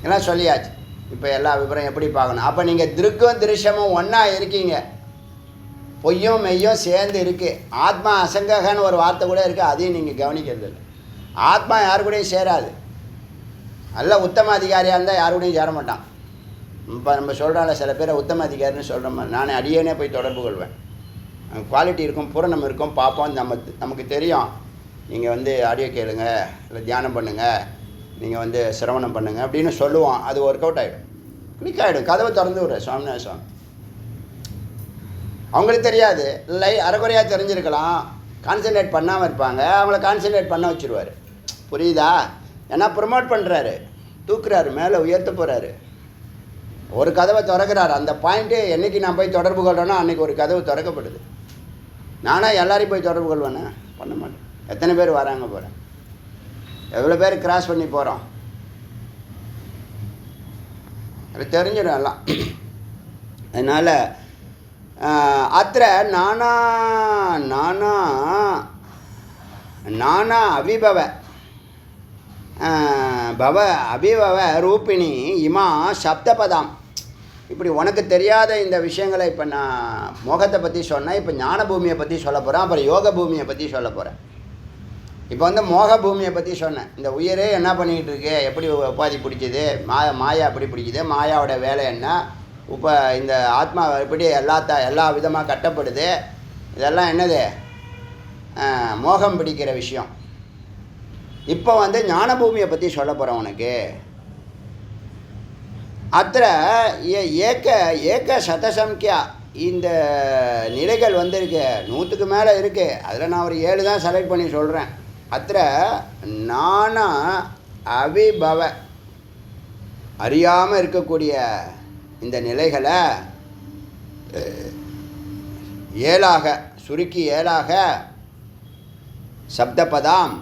எல்லாம் சொல்லியாச்சு. இப்போ எல்லா விவரம் எப்படி பார்க்கணும். அப்போ நீங்கள் திருக்கும் திருஷ்யமும் ஒன்றா இருக்கீங்க, பொய்யும் மெய்யும் சேர்ந்து இருக்குது. ஆத்மா அசங்ககன்னு ஒரு வார்த்தை கூட இருக்குது, அதையும் நீங்கள் கவனிக்கிறது இல்லை. ஆத்மா யாரு கூடயும் சேராது. நல்ல உத்தம அதிகாரியாக இருந்தால் யாரு கூடயும் சேர மாட்டான். இப்போ நம்ம சொல்கிறோம்ல, சில பேரை உத்தம அதிகாரின்னு சொல்கிற மாதிரி நான் அடியேனே போய் தொடர்பு கொள்வேன். குவாலிட்டி இருக்கும், பூரணம் இருக்கும், பார்ப்போம். நமக்கு தெரியும். நீங்கள் வந்து ஆடியோ கேளுங்க, இல்லை தியானம் பண்ணுங்கள், நீங்கள் வந்து சிரவணம் பண்ணுங்கள் அப்படின்னு சொல்லுவோம். அது ஒர்க் அவுட் ஆகிடும், கிளிக் ஆகிடும். கதவை திறந்து விடுற சுவாமிநாத சுவாமி. அவங்களுக்கு தெரியாது, அரைக்குறையாக தெரிஞ்சிருக்கலாம், கான்சன்ட்ரேட் பண்ணாமல் இருப்பாங்க. அவங்கள கான்சன்ட்ரேட் பண்ண வச்சுருவார். புரியுதா? ஏன்னா ப்ரொமோட் பண்ணுறாரு, தூக்குறாரு, மேலே உயர்த்த போகிறாரு. ஒரு கதவை திறக்கிறாரு. அந்த பாயிண்ட்டு என்றைக்கு நான் போய் தொடர்பு கொள்கிறேன்னா அன்றைக்கி ஒரு கதவு திறக்கப்படுது. நானாக எல்லாரையும் போய் தொடர்பு கொள்வேனே, பண்ண மாட்டேன். எத்தனை பேர் வராங்க போகிறேன், எவ்வளோ பேர் கிராஸ் பண்ணி போகிறோம், அது தெரிஞ்சிடும் எல்லாம். அதனால் அத்த நானா அபிபவ அபிபவ ரூபிணி இமா சப்தபதாம். இப்படி உனக்கு தெரியாத இந்த விஷயங்களை இப்போ நான் மோகத்தை பற்றி சொன்னேன். இப்போ ஞான பூமியை பற்றி சொல்ல போகிறேன், அப்புறம் யோக பூமியை பற்றி சொல்ல போகிறேன். இப்போ வந்து மோக பூமியை பற்றி சொன்னேன். இந்த உயிரே என்ன பண்ணிக்கிட்டு இருக்கு, எப்படி உபாதி பிடிக்குது, மாயா எப்படி பிடிக்குது, மாயாவோட வேலை என்ன, இந்த ஆத்மா எப்படி எல்லா விதமாக கட்டப்படுது, இதெல்லாம் என்னது? மோகம் பிடிக்கிற விஷயம். இப்போ வந்து ஞானபூமியை பற்றி சொல்ல போகிறேன் உனக்கு. அத்த ஏக சதசம்கியா இந்த நிலைகள் வந்திருக்கு, 100க்கு மேலே இருக்குது. அதில் நான் ஒரு 7 தான் செலக்ட் பண்ணி சொல்கிறேன். அத்த நானா அவிபவ அறியாமல் இருக்கக்கூடிய இந்த நிலைகளை 7ஆக சுருக்கி 7ஆக சப்தபதாம்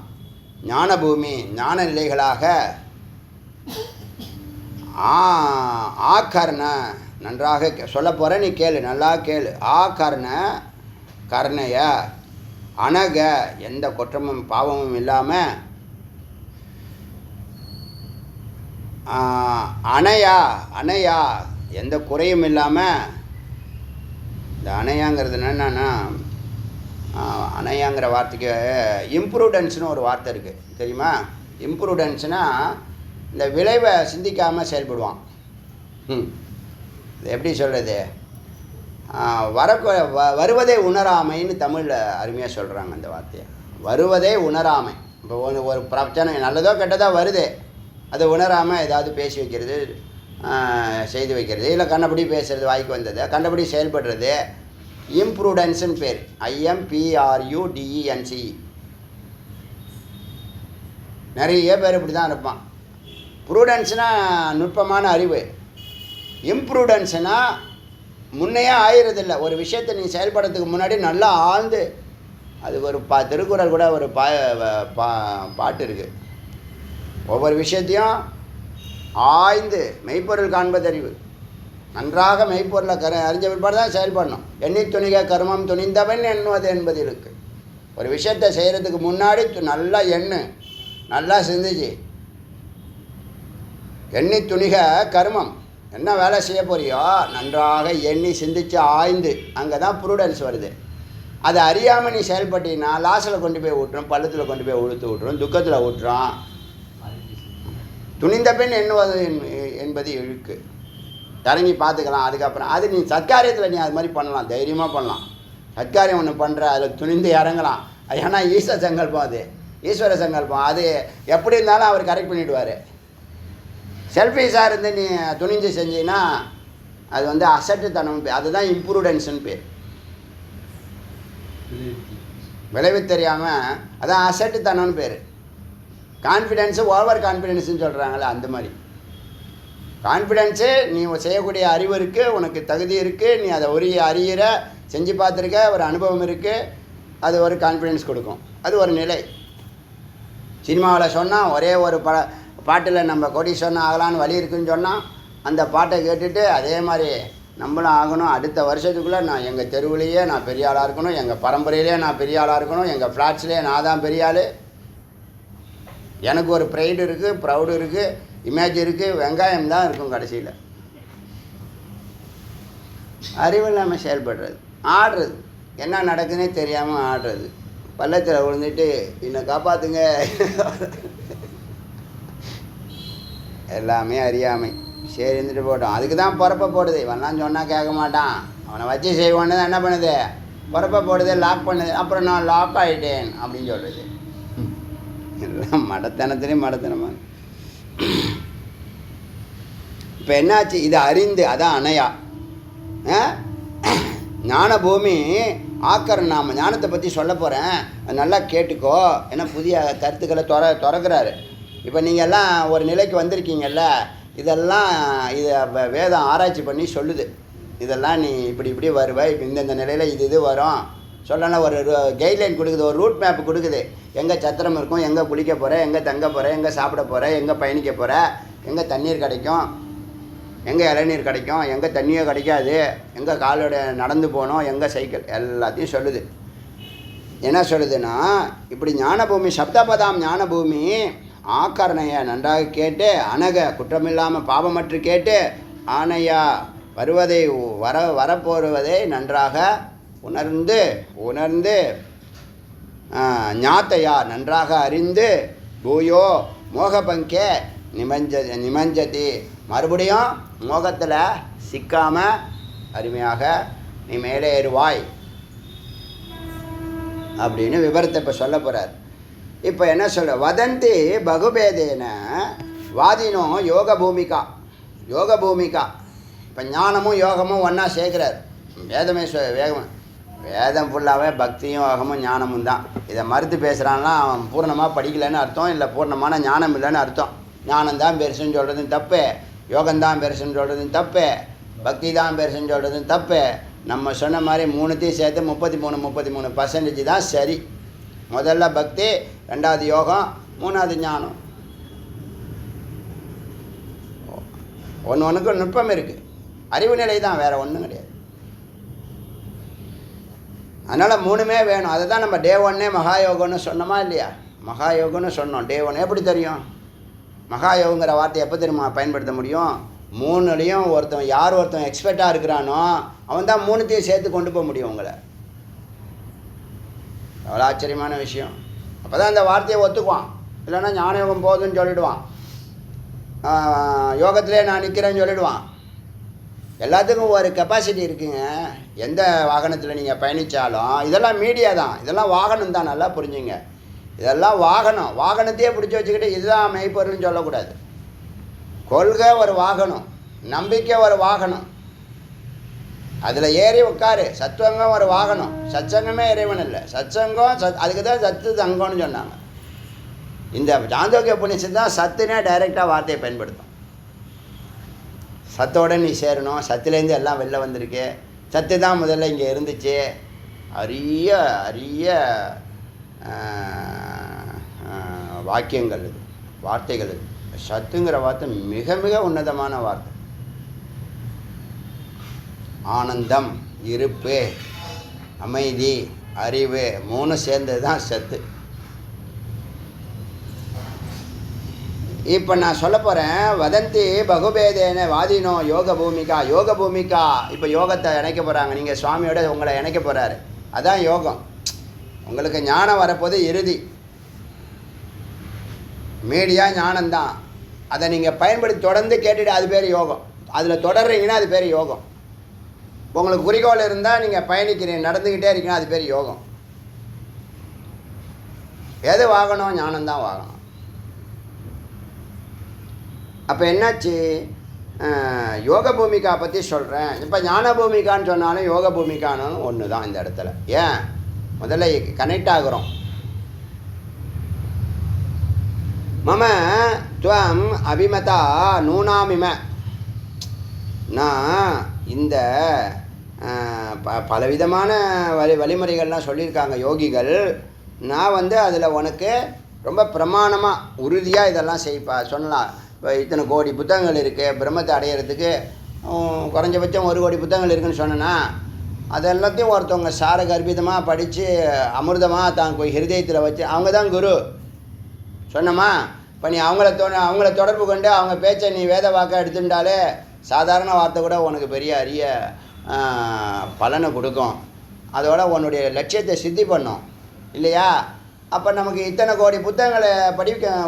ஞானபூமி ஞான நிலைகளாக ஆகர்ண நன்றாக சொல்ல போகிறேன், நீ கேளு, நல்லா கேளு. ஆகர்ண கர்ணைய அனக எந்த குற்றமும் பாவமும் இல்லாமல், அணையா எந்த குறையும் இல்லாமல். இந்த அணையாங்கிறது என்னன்னா, அணையாங்கிற வார்த்தைக்கு இம்ப்ரூடன்ஸ்னு ஒரு வார்த்தை இருக்குது தெரியுமா? இம்ப்ரூடன்ஸ்னால் இந்த விளைவை சிந்திக்காமல் செயல்படுவான். இது எப்படி சொல்கிறது? வருவதே உணராமைன்னு தமிழில் அருமையாக சொல்கிறாங்க அந்த வார்த்தையை. வருவதே உணராமை. இப்போ ஒரு பிரச்சனை நல்லதோ கெட்டதோ வருது, அதை உணராமல் ஏதாவது பேசி வைக்கிறது, செய்து வைக்கிறது, இல்லை கண்டபடி பேசுகிறது, வாய்க்கு வந்தது கண்டபடி செயல்படுறது இம்ப்ரூடன்ஸுன்னு பேர். IMPRUDENCE. நிறைய பேர் இப்படி தான் இருப்பான். ப்ரூடன்ஸ்னால் நுட்பமான அறிவு. இம்ப்ரூடன்ஸ்னால் முன்னையே ஆயிரதில்லை. ஒரு விஷயத்தை நீ செயல்படுறதுக்கு முன்னாடி நல்லா ஆழ்ந்து, அது ஒரு திருக்குறள் கூட ஒரு பாட்டு இருக்குது. ஒவ்வொரு விஷயத்தையும் ஆய்ந்து மெய்ப்பொருள் காண்பதறிவு. நன்றாக மெய்ப்பொருளை அறிஞ்ச பிற்பாடு தான் செயல்படணும். எண்ணி துணிக கர்மம் துணிந்தவன் எண்ணுவது என்பது இருக்குது. ஒரு விஷயத்தை செய்கிறதுக்கு முன்னாடி நல்லா நல்லா சிந்திச்சு எண்ணி துணிக கர்மம், என்ன வேலை செய்ய போறியோ நன்றாக எண்ணி சிந்திச்சு ஆய்ந்து, அங்கே தான் ப்ரூடன்ஸ் வருது. அதை அறியாமல் நீ செயல்பட்டீங்கன்னா லாஸில் கொண்டு போய் விட்டுரும், பள்ளத்தில் கொண்டு போய் உழுத்து விட்டுரும், துக்கத்தில் விட்டுரும். துணிந்த பெண் எண்ணுவது என்பது இழுக்கு. இறங்கி பார்த்துக்கலாம். அதுக்கப்புறம் அது நீ சத்காரியத்தில் நீ அது மாதிரி பண்ணலாம், தைரியமாக பண்ணலாம். சத்காரியம் ஒன்று பண்ணுற, அதில் துணிந்து இறங்கலாம். ஏன்னா ஈஸ்வர சங்கல்பம், அது ஈஸ்வர சங்கல்பம். அது எப்படி இருந்தாலும் அவர் கரெக்ட் பண்ணிவிடுவார். செல்ஃபிஷாக இருந்து நீ துணிஞ்சு செஞ்சீங்கன்னா அது வந்து அசட்டுத்தனம். அதுதான் இம்ப்ரூடன்ஸ்னு பேர். விளைவு தெரியாமல் அதான் அசட்டுத்தனம்னு பேர். கான்ஃபிடென்ஸு ஓவர் கான்ஃபிடென்ஸுன்னு சொல்கிறாங்களே, அந்த மாதிரி. கான்ஃபிடென்ஸு நீ செய்யக்கூடிய அறிவு இருக்குது, உனக்கு தகுதி இருக்குது, நீ அதை அறியிற, செஞ்சு பார்த்துருக்க, ஒரு அனுபவம் இருக்குது, அது ஒரு கான்ஃபிடென்ஸ் கொடுக்கும். அது ஒரு நிலை. சினிமாவில் சொன்னால் ஒரே ஒரு பாட்டில் நம்ம கோடீஸ்வரன் ஆகலான்னு வழி இருக்குதுன்னு சொன்னால் அந்த பாட்டை கேட்டுட்டு அதே மாதிரி நம்மளும் ஆகணும். அடுத்த வருஷத்துக்குள்ளே நான் எங்கள் தெருவிலேயே நான் பெரிய ஆளாக இருக்கணும், எங்கள் பரம்பரையிலே நான் பெரிய ஆளாக இருக்கணும், எங்கள் ஃப்ளாட்ஸ்லேயே நான் தான் பெரிய ஆள், எனக்கு ஒரு ப்ரைடு இருக்குது, ப்ரௌடு இருக்குது, இமேஜ் இருக்குது, வெங்காயம் தான் இருக்கும். கடைசியில் அறிவு இல்லாமல் செயல்படுறது, ஆடுறது, என்ன நடக்குதுன்னே தெரியாமல் ஆடுறது, பள்ளத்தில் விழுந்துட்டு என்னை காப்பாற்றுங்க, எல்லாமே அறியாமை. சரி இருந்துட்டு போட்டோம். அதுக்கு தான் பொறப்பை போடுது. இவன்லாம் சொன்னால் கேட்க மாட்டான், அவனை வச்சு செய்வோன்னு தான் என்ன பண்ணுது, பொறப்பை போடுது, லாக் பண்ணுது. அப்புறம் நான் லாக் ஆகிட்டேன் அப்படின்னு சொல்கிறது. எல்லாம் மடத்தனத்துலேயும் மடத்தனமாக. இப்போ என்னாச்சு, இதை அறிந்து அதான் அணையா ஞானபூமி ஆக்கர். நாம் ஞானத்தை பற்றி சொல்ல போகிறேன், நல்லா கேட்டுக்கோ. ஏன்னா புதிய கருத்துக்களை திறக்கிறாரு. இப்போ நீங்கள் எல்லாம் ஒரு நிலைக்கு வந்திருக்கீங்கல்ல, இதெல்லாம் இது வேதம் ஆராய்ச்சி பண்ணி சொல்லுது. இதெல்லாம் நீ இப்படி இப்படி வருவ, இப்போ இந்தந்த நிலையில் இது வரும் சொல்லலாம். ஒரு கைட்லைன் கொடுக்குது, ஒரு ரூட் மேப் கொடுக்குது. எங்கே சத்திரம் இருக்கும், எங்கே குளிக்க போகிற, எங்கே தங்க போகிற, எங்கே சாப்பிட போகிற, எங்கே பயணிக்க போகிற, எங்கே தண்ணீர் கிடைக்கும், எங்கே இளநீர் கிடைக்கும், எங்கே தண்ணியோ கிடைக்காது, எங்கே காலோட நடந்து போகணும், எங்கே சைக்கிள், எல்லாத்தையும் சொல்லுது. என்ன சொல்லுதுன்னா, இப்படி ஞானபூமி சப்தபதாம் ஞானபூமி ஆக்கரணைய நன்றாக கேட்டு, அனக குற்றமில்லாமல் பாவமற்று கேட்டு, ஆனையா வருவதை வரப்போருவதை நன்றாக உணர்ந்து ஞாத்தையா நன்றாக அறிந்து, பூயோ மோகபங்கே நிமஞ்சதி மறுபடியும் மோகத்தில் சிக்காமல் அருமையாக நீ மேலே ஏறுவாய். அப்படின்னு விவரத்தை இப்போ சொல்ல போகிறார். இப்போ என்ன சொல்ற, வதந்தி பகுபேதேன வாதினோ யோக பூமிகா. யோக பூமிகா இப்போ ஞானமும் யோகமும் ஒன்றா சேர்க்குறார். வேதமே வேதம் ஃபுல்லாகவே பக்தியும் யோகமும் ஞானமும் தான். இதை மறுத்து பேசுகிறான்னா அவன் பூர்ணமாக படிக்கலைன்னு அர்த்தம், இல்லை பூர்ணமான ஞானம் இல்லைன்னு அர்த்தம். ஞானம்தான் பெருசுன்னு சொல்கிறதும் தப்பு, யோகம்தான் பெருசுன்னு சொல்கிறதும் தப்பு, பக்தி தான் பெருசுன்னு சொல்கிறதும் தப்பு. நம்ம சொன்ன மாதிரி மூணுத்தையும் சேர்த்து 33% தான் சரி. முதல்ல பக்தி, ரெண்டாவது யோகம், மூணாவது ஞானம். ஒன்றுக்கு நுட்பம் இருக்குது, அறிவு நிலை தான், வேறு ஒன்றும் கிடையாது. அதனால் மூணுமே வேணும். அதை தான் நம்ம டே ஒன்னே மகாயோகம்னு சொன்னோமா இல்லையா? மகாயோகம்னு சொன்னோம். டே ஒன் எப்படி தெரியும்? மகாயோகங்கிற வார்த்தை எப்போ தெரியுமா பயன்படுத்த முடியும்? மூணுலேயும் ஒருத்தன் எக்ஸ்பர்ட்டாக இருக்கிறானோ அவன் தான் மூணுத்தையும் சேர்த்து கொண்டு போக முடியும் உங்களை. எவ்வளோ ஆச்சரியமான விஷயம். அப்போ தான் அந்த வார்த்தையை ஒத்துக்குவான். இல்லைன்னா ஞான யோகம் போதுன்னு சொல்லிவிடுவான், யோகத்திலே நான் நிற்கிறேன்னு சொல்லிவிடுவான். எல்லாத்துக்கும் ஒரு கெப்பாசிட்டி இருக்குங்க. எந்த வாகனத்தில் நீங்கள் பயணித்தாலும் இதெல்லாம் மீடியா தான், இதெல்லாம் வாகனம் தான். நல்லா புரிஞ்சுங்க, இதெல்லாம் வாகனம். வாகனத்தையே பிடிச்சி வச்சுக்கிட்டு இதுதான் மெய்ப்பொருள்னு சொல்லக்கூடாது. கொள்கை ஒரு வாகனம், நம்பிக்கை ஒரு வாகனம், அதில் ஏறி உட்காரு. சத்வங்கம் ஒரு வாகனம். சத்சங்கமே இறைவன் இல்லை, சத்சங்கம் அதுக்கு தான் சத்து தங்கம்னு சொன்னாங்க. இந்த சாந்தோக்கிய உபநிஷத்து தான் சத்துனே டைரெக்டாக வார்த்தையை பயன்படுத்தும். சத்தோடு நீ சேரணும், சத்துலேருந்து எல்லாம் வெளில வந்திருக்கு, சத்து தான் முதல்ல இங்கே இருந்துச்சு. அரிய அரிய வாக்கியங்கள் இது, வார்த்தைகள் இது. சத்துங்கிற வார்த்தை மிக மிக உன்னதமான வார்த்தை. ஆனந்தம், இருப்பு, அமைதி, அறிவு மூணு சேர்ந்தது தான் சத்து. இப்போ நான் சொல்ல போகிறேன், வதந்தி பகுபேதேன வாதினோ யோக பூமிகா. யோக பூமிகா இப்போ யோகத்தை இணைக்க போகிறாங்க. நீங்கள் சுவாமியோட உங்களை இணைக்க போகிறாரு, அதான் யோகம். உங்களுக்கு ஞானம் வரப்போது இறுதி. மீடியா ஞானம்தான். அதை நீங்கள் பயன்படுத்தி தொடர்ந்து கேட்டுட்டு அது பேர் யோகம். அதில் தொடர்றீங்கன்னா அது பேர் யோகம். உங்களுக்கு குறிக்கோள் இருந்தால் நீங்கள் பயணிக்கிறீங்க, நடந்துக்கிட்டே இருக்கீங்கன்னா அது பேர் யோகம். எது வாங்கணும்? ஞானம்தான் வாங்கணும். அப்போ என்னாச்சு, யோக பூமிகா பற்றி சொல்கிறேன். இப்போ ஞான பூமிகான்னு சொன்னாலும் யோக பூமிகான்னு ஒன்று தான் இந்த இடத்துல. ஏன் முதல்ல கனெக்ட் ஆகுறோம். மம துவம் அபிமதா நூனாமிம. நான் இந்த பலவிதமான வழிமுறைகள்லாம் சொல்லியிருக்காங்க யோகிகள். நான் அதில் உனக்கு ரொம்ப பிரமாணமாக உறுதியாக இதெல்லாம் செய்ப்பா சொல்லலாம். இப்போ இத்தனை கோடி புத்தகங்கள் இருக்குது, பிரம்மத்தை அடையிறதுக்கு குறைஞ்சபட்சம் 1 கோடி புத்தகங்கள் இருக்குதுன்னு சொன்னேன்னா அது எல்லாத்தையும் ஒருத்தவங்க சார கர்ப்பிதமாக படித்து அமிர்தமாக தான் ஹிருதயத்தில் வச்சு அவங்க தான் குரு சொன்னோமா. இப்போ நீ அவங்கள தொடர்பு கொண்டு அவங்க பேச்சை நீ வேத வாக்காக எடுத்துட்டாலே சாதாரண வார்த்தை கூட உனக்கு பெரிய அரிய பலனை கொடுக்கும். அதோட உன்னுடைய லட்சியத்தை சித்தி பண்ணும் இல்லையா? அப்போ நமக்கு இத்தனை கோடி புத்தகங்களை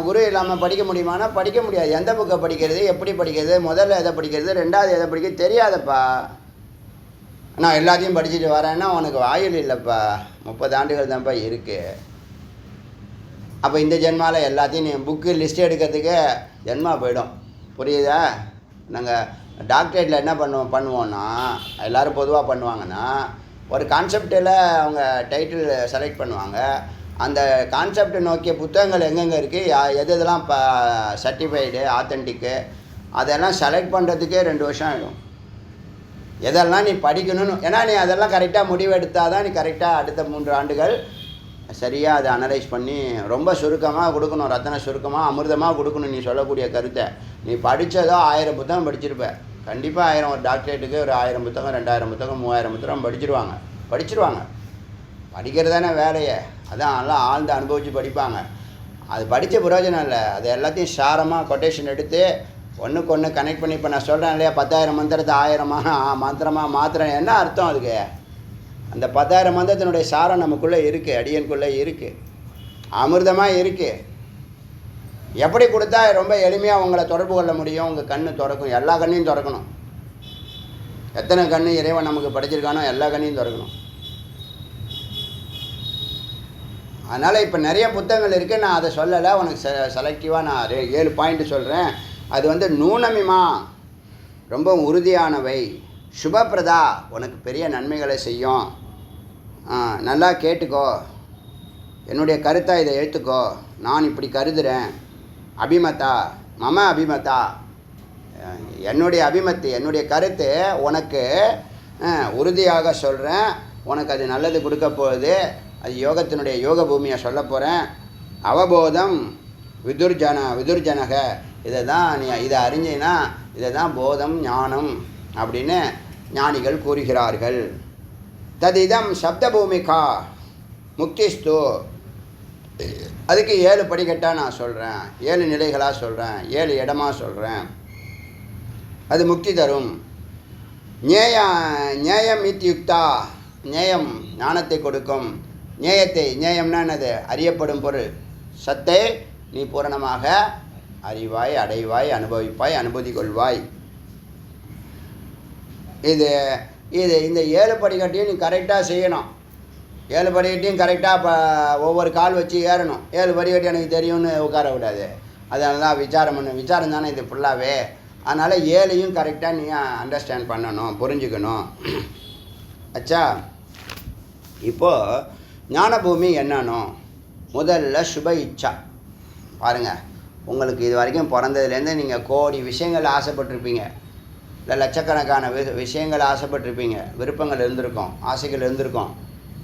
குரு இல்லாமல் படிக்க முடியுமானா படிக்க முடியாது. எந்த புக்கை படிக்கிறது, எப்படி படிக்கிறது, முதல்ல எதை படிக்கிறது, ரெண்டாவது எதை படிக்கிறது தெரியாதப்பா. நான் எல்லாத்தையும் படிச்சுட்டு வரேன்னா உனக்கு ஆயுள் இல்லைப்பா, 30 ஆண்டுகள் தான்ப்பா இருக்குது. அப்போ இந்த ஜென்மாவில் எல்லாத்தையும் நீ புக்கு லிஸ்ட் எடுக்கிறதுக்கு ஜென்மா போயிடும். புரியுதா? நாங்கள் டாக்டரேட்டில் என்ன பண்ணுவோன்னா எல்லோரும் பொதுவாக பண்ணுவாங்கன்னா ஒரு கான்செப்டில் அவங்க டைட்டில் செலக்ட் பண்ணுவாங்க. அந்த கான்செப்டை நோக்கிய புத்தகங்கள் எங்கெங்கே இருக்குது, எதெல்லாம் சர்டிஃபைடு ஆத்தென்டிக்கு, அதெல்லாம் செலக்ட் பண்ணுறதுக்கே 2 வருஷம் ஆகிடும். எதெல்லாம் நீ படிக்கணும்னு, ஏன்னா நீ அதெல்லாம் கரெக்டாக முடிவெடுத்தால் தான் நீ கரெக்டாக அடுத்த 3 ஆண்டுகள் சரியாக அதை அனலைஸ் பண்ணி ரொம்ப சுருக்கமாக கொடுக்கணும், ரத்தன சுருக்கமாக அமிர்தமாக கொடுக்கணும். நீ சொல்லக்கூடிய கருத்தை நீ படித்ததோ 1000 புத்தகம் படிச்சிருப்ப. கண்டிப்பாக 1000 ஒரு டாக்டரேட்டுக்கு ஒரு 1000 புத்தகம் 2000 புத்தகம் 3000 புத்தகம் படிச்சிருவாங்க. படிக்கிறது தானே வேலையை, அதான் எல்லாம் ஆழ்ந்து அனுபவித்து படிப்பாங்க. அது படித்த பிரயோஜனம் இல்லை. அது எல்லாத்தையும் சாரமாக கொட்டேஷன் எடுத்து ஒன்றுக்கு ஒன்று கனெக்ட் பண்ணி. இப்போ நான் சொல்கிறேன் இல்லையா, 10,000 மந்திரத்தை 1000 மந்திரமாக மாத்திரம் என்ன அர்த்தம் அதுக்கு? அந்த 10,000 மந்திரத்தினுடைய சாரம் நமக்குள்ளே இருக்குது, அடியனுக்குள்ளே இருக்குது, அமிர்தமாக இருக்குது. எப்படி கொடுத்தா ரொம்ப எளிமையாக உங்களை தொடர்பு கொள்ள முடியும்? உங்கள் கண்ணு திறக்கும், எல்லா கண்ணையும் திறக்கணும். எத்தனை கண்ணு இறைவன் நமக்கு படைச்சிருக்கானோ எல்லா கண்ணையும் திறக்கணும். அதனால் இப்போ நிறைய புத்தகங்கள் இருக்குது, நான் அதை சொல்லலை, உனக்கு செலக்டிவாக நான் 7 பாயிண்ட் சொல்கிறேன். அது வந்து நூனமிமா ரொம்ப உறுதியானவை, சுபப்பிரதா உனக்கு பெரிய நன்மைகளை செய்யும். நல்லா கேட்டுக்கோ, என்னுடைய கருத்தை இதை எடுத்துக்கோ, நான் இப்படி கருதுகிறேன். அபிமதா மம அபிமதா, என்னுடைய அபிமத்து என்னுடைய கருத்து உனக்கு உறுதியாக சொல்கிறேன். உனக்கு அது நல்லது கொடுக்க போகுது. அது யோகத்தினுடைய யோக பூமியை சொல்ல போகிறேன். அவபோதம் விதுர்ஜனக, இதை தான் நீ இதை அறிஞ்சினா இதை தான் போதம் ஞானம் அப்படின்னு ஞானிகள் கூறுகிறார்கள். ததிதம் சப்த பூமிகா முக்திஸ்து, அதுக்கு 7 படிக்கட்டாக நான் சொல்கிறேன், 7 நிலைகளாக சொல்கிறேன், 7 இடமா சொல்கிறேன். அது முக்தி தரும். ஞேயம் இத்தியுக்தா, ஞேயம் ஞானத்தை கொடுக்கும். ஞேயம்னா என்னது? அறியப்படும் பொருள். சத்தை நீ பூரணமாக அறிவாய், அடைவாய், அனுபவிப்பாய், அனுபூதி கொள்வாய். இந்த 7 படிக்கட்டையும் நீ கரெக்டாக செய்யணும். 7 படிக்கட்டையும் கரெக்டாக இப்போ ஒவ்வொரு கால் வச்சு ஏறணும். 7 படிக்கட்டு எனக்கு தெரியும்னு உட்கார விடாது. அதனால தான் விசாரம் தானே இது ஃபுல்லாகவே. அதனால் 7ஐயும் கரெக்டாக நீ அண்டர்ஸ்டாண்ட் பண்ணணும், புரிஞ்சுக்கணும். அச்சா, இப்போது ஞானபூமி என்னன்னு முதல்ல சுப இச்சா பாருங்கள். உங்களுக்கு இது வரைக்கும் பிறந்ததுலேருந்து நீங்கள் கோடி விஷயங்கள் ஆசைப்பட்டிருப்பீங்க, இல்லை லட்சக்கணக்கான விஷயங்கள் ஆசைப்பட்டிருப்பீங்க, விருப்பங்கள் இருந்திருக்கும், ஆசைகள் இருந்திருக்கும்.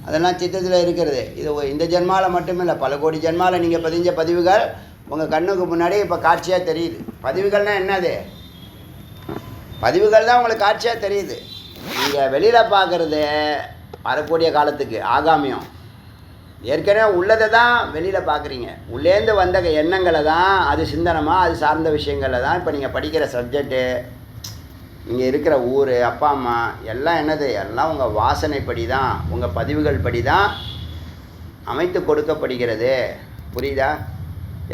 அதெல்லாம் சித்தத்தில் இருக்கிறது. இது இந்த ஜென்மாவில் மட்டும் இல்லை, பல கோடி ஜென்மாவில் நீங்கள் பதிஞ்ச பதிவுகள் உங்கள் கண்ணுக்கு முன்னாடி இப்போ காட்சியாக தெரியுது. பதிவுகள்னால் என்னது? பதிவுகள் தான் உங்களுக்கு காட்சியாக தெரியுது. நீங்கள் வெளியில் பார்க்குறது வரக்கூடிய காலத்துக்கு ஆகாமியம். ஏற்கனவே உள்ளதை தான் வெளியில் பார்க்குறீங்க. உள்ளேருந்து வந்த எண்ணங்களை தான், அது சிந்தனமாக அது சார்ந்த விஷயங்களில் தான் இப்போ நீங்கள் படிக்கிற சப்ஜெக்டு, இங்கே இருக்கிற ஊர், அப்பா அம்மா எல்லாம் என்னது? எல்லாம் உங்கள் வாசனைப்படி தான், உங்கள் பதிவுகள் படி தான் அமைத்து கொடுக்கப்படுகிறது. புரியுதா?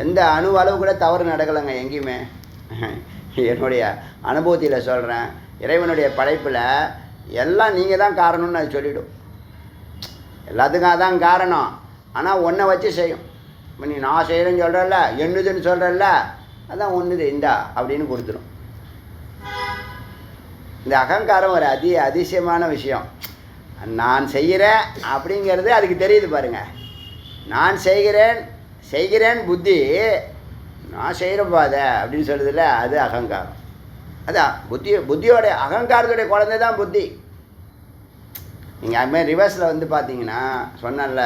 எந்த அளவு கூட தவறு நடக்கலைங்க எங்கேயுமே. என்னுடைய அனுபவத்தில் சொல்கிறேன். இறைவனுடைய படைப்பில் எல்லாம் நீங்கள் தான் காரணம்னு அது சொல்லிவிடும். எல்லாத்துக்கும் அதான் காரணம். ஆனால் ஒன்றை வச்சு செய்யும். இப்போ நீ நான் செய்கிறேன்னு சொல்கிறல்ல, என்னதுன்னு சொல்கிறல்ல, அதான் ஒன்றுது இந்தா அப்படின்னு கொடுத்துரும். இந்த அகங்காரம் ஒரு அதிசயமான விஷயம். நான் செய்கிறேன் அப்படிங்கிறது அதுக்கு தெரியுது பாருங்கள். நான் செய்கிறேன் புத்தி, நான் செய்கிறப்பா அதை அப்படின்னு சொல்லுதில்ல, அது அகங்காரம். அதான் புத்தியோட அகங்காரத்துடைய குழந்தை தான் புத்தி. நீங்கள் அதுமாதிரி ரிவர்ஸில் வந்து பார்த்தீங்கன்னா சொன்னல,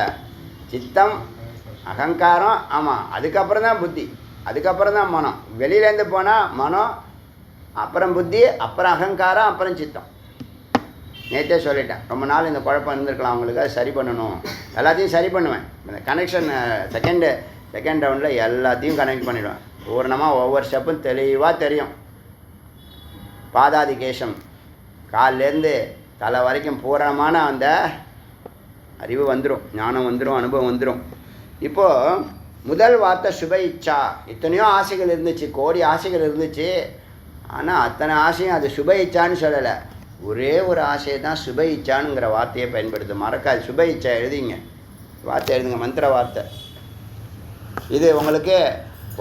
சித்தம் அகங்காரம், ஆமாம், அதுக்கப்புறம் தான் புத்தி, அதுக்கப்புறம் தான் மனம். வெளியிலேருந்து போனால் மனம், அப்புறம் புத்தி, அப்புறம் அகங்காரம், அப்புறம் சித்தம். நேற்றே சொல்லிட்டேன். ரொம்ப நாள் இந்த குழப்பம் இருந்திருக்கலாம் அவங்களுக்கு, அது சரி பண்ணணும். எல்லாத்தையும் சரி பண்ணுவேன். இந்த கனெக்ஷன் செகண்ட் ரவுண்டில் எல்லாத்தையும் கனெக்ட் பண்ணிவிடுவேன். பூர்ணமாக ஒவ்வொரு ஸ்டெப்பும் தெளிவாக தெரியும். பாதாதி கேசம், காலிலேருந்து தலை வரைக்கும் பூரணமான அந்த அறிவு வந்துடும், ஞானம் வந்துடும், அனுபவம் வந்துடும். இப்போது முதல் வார்த்தை சுப இச்சா. எத்தனையோ ஆசைகள் இருந்துச்சு, கோடி ஆசைகள் இருந்துச்சு. ஆனால் அத்தனை ஆசையும் அது சுப இச்சான்னு சொல்லலை. ஒரே ஒரு ஆசையை தான் சுப இச்சானுங்கிற வார்த்தையை பயன்படுத்து. மறக்காது, சுப இச்சா எழுதிங்க, வார்த்தை எழுதுங்க, மந்திர வார்த்தை. இது உங்களுக்கு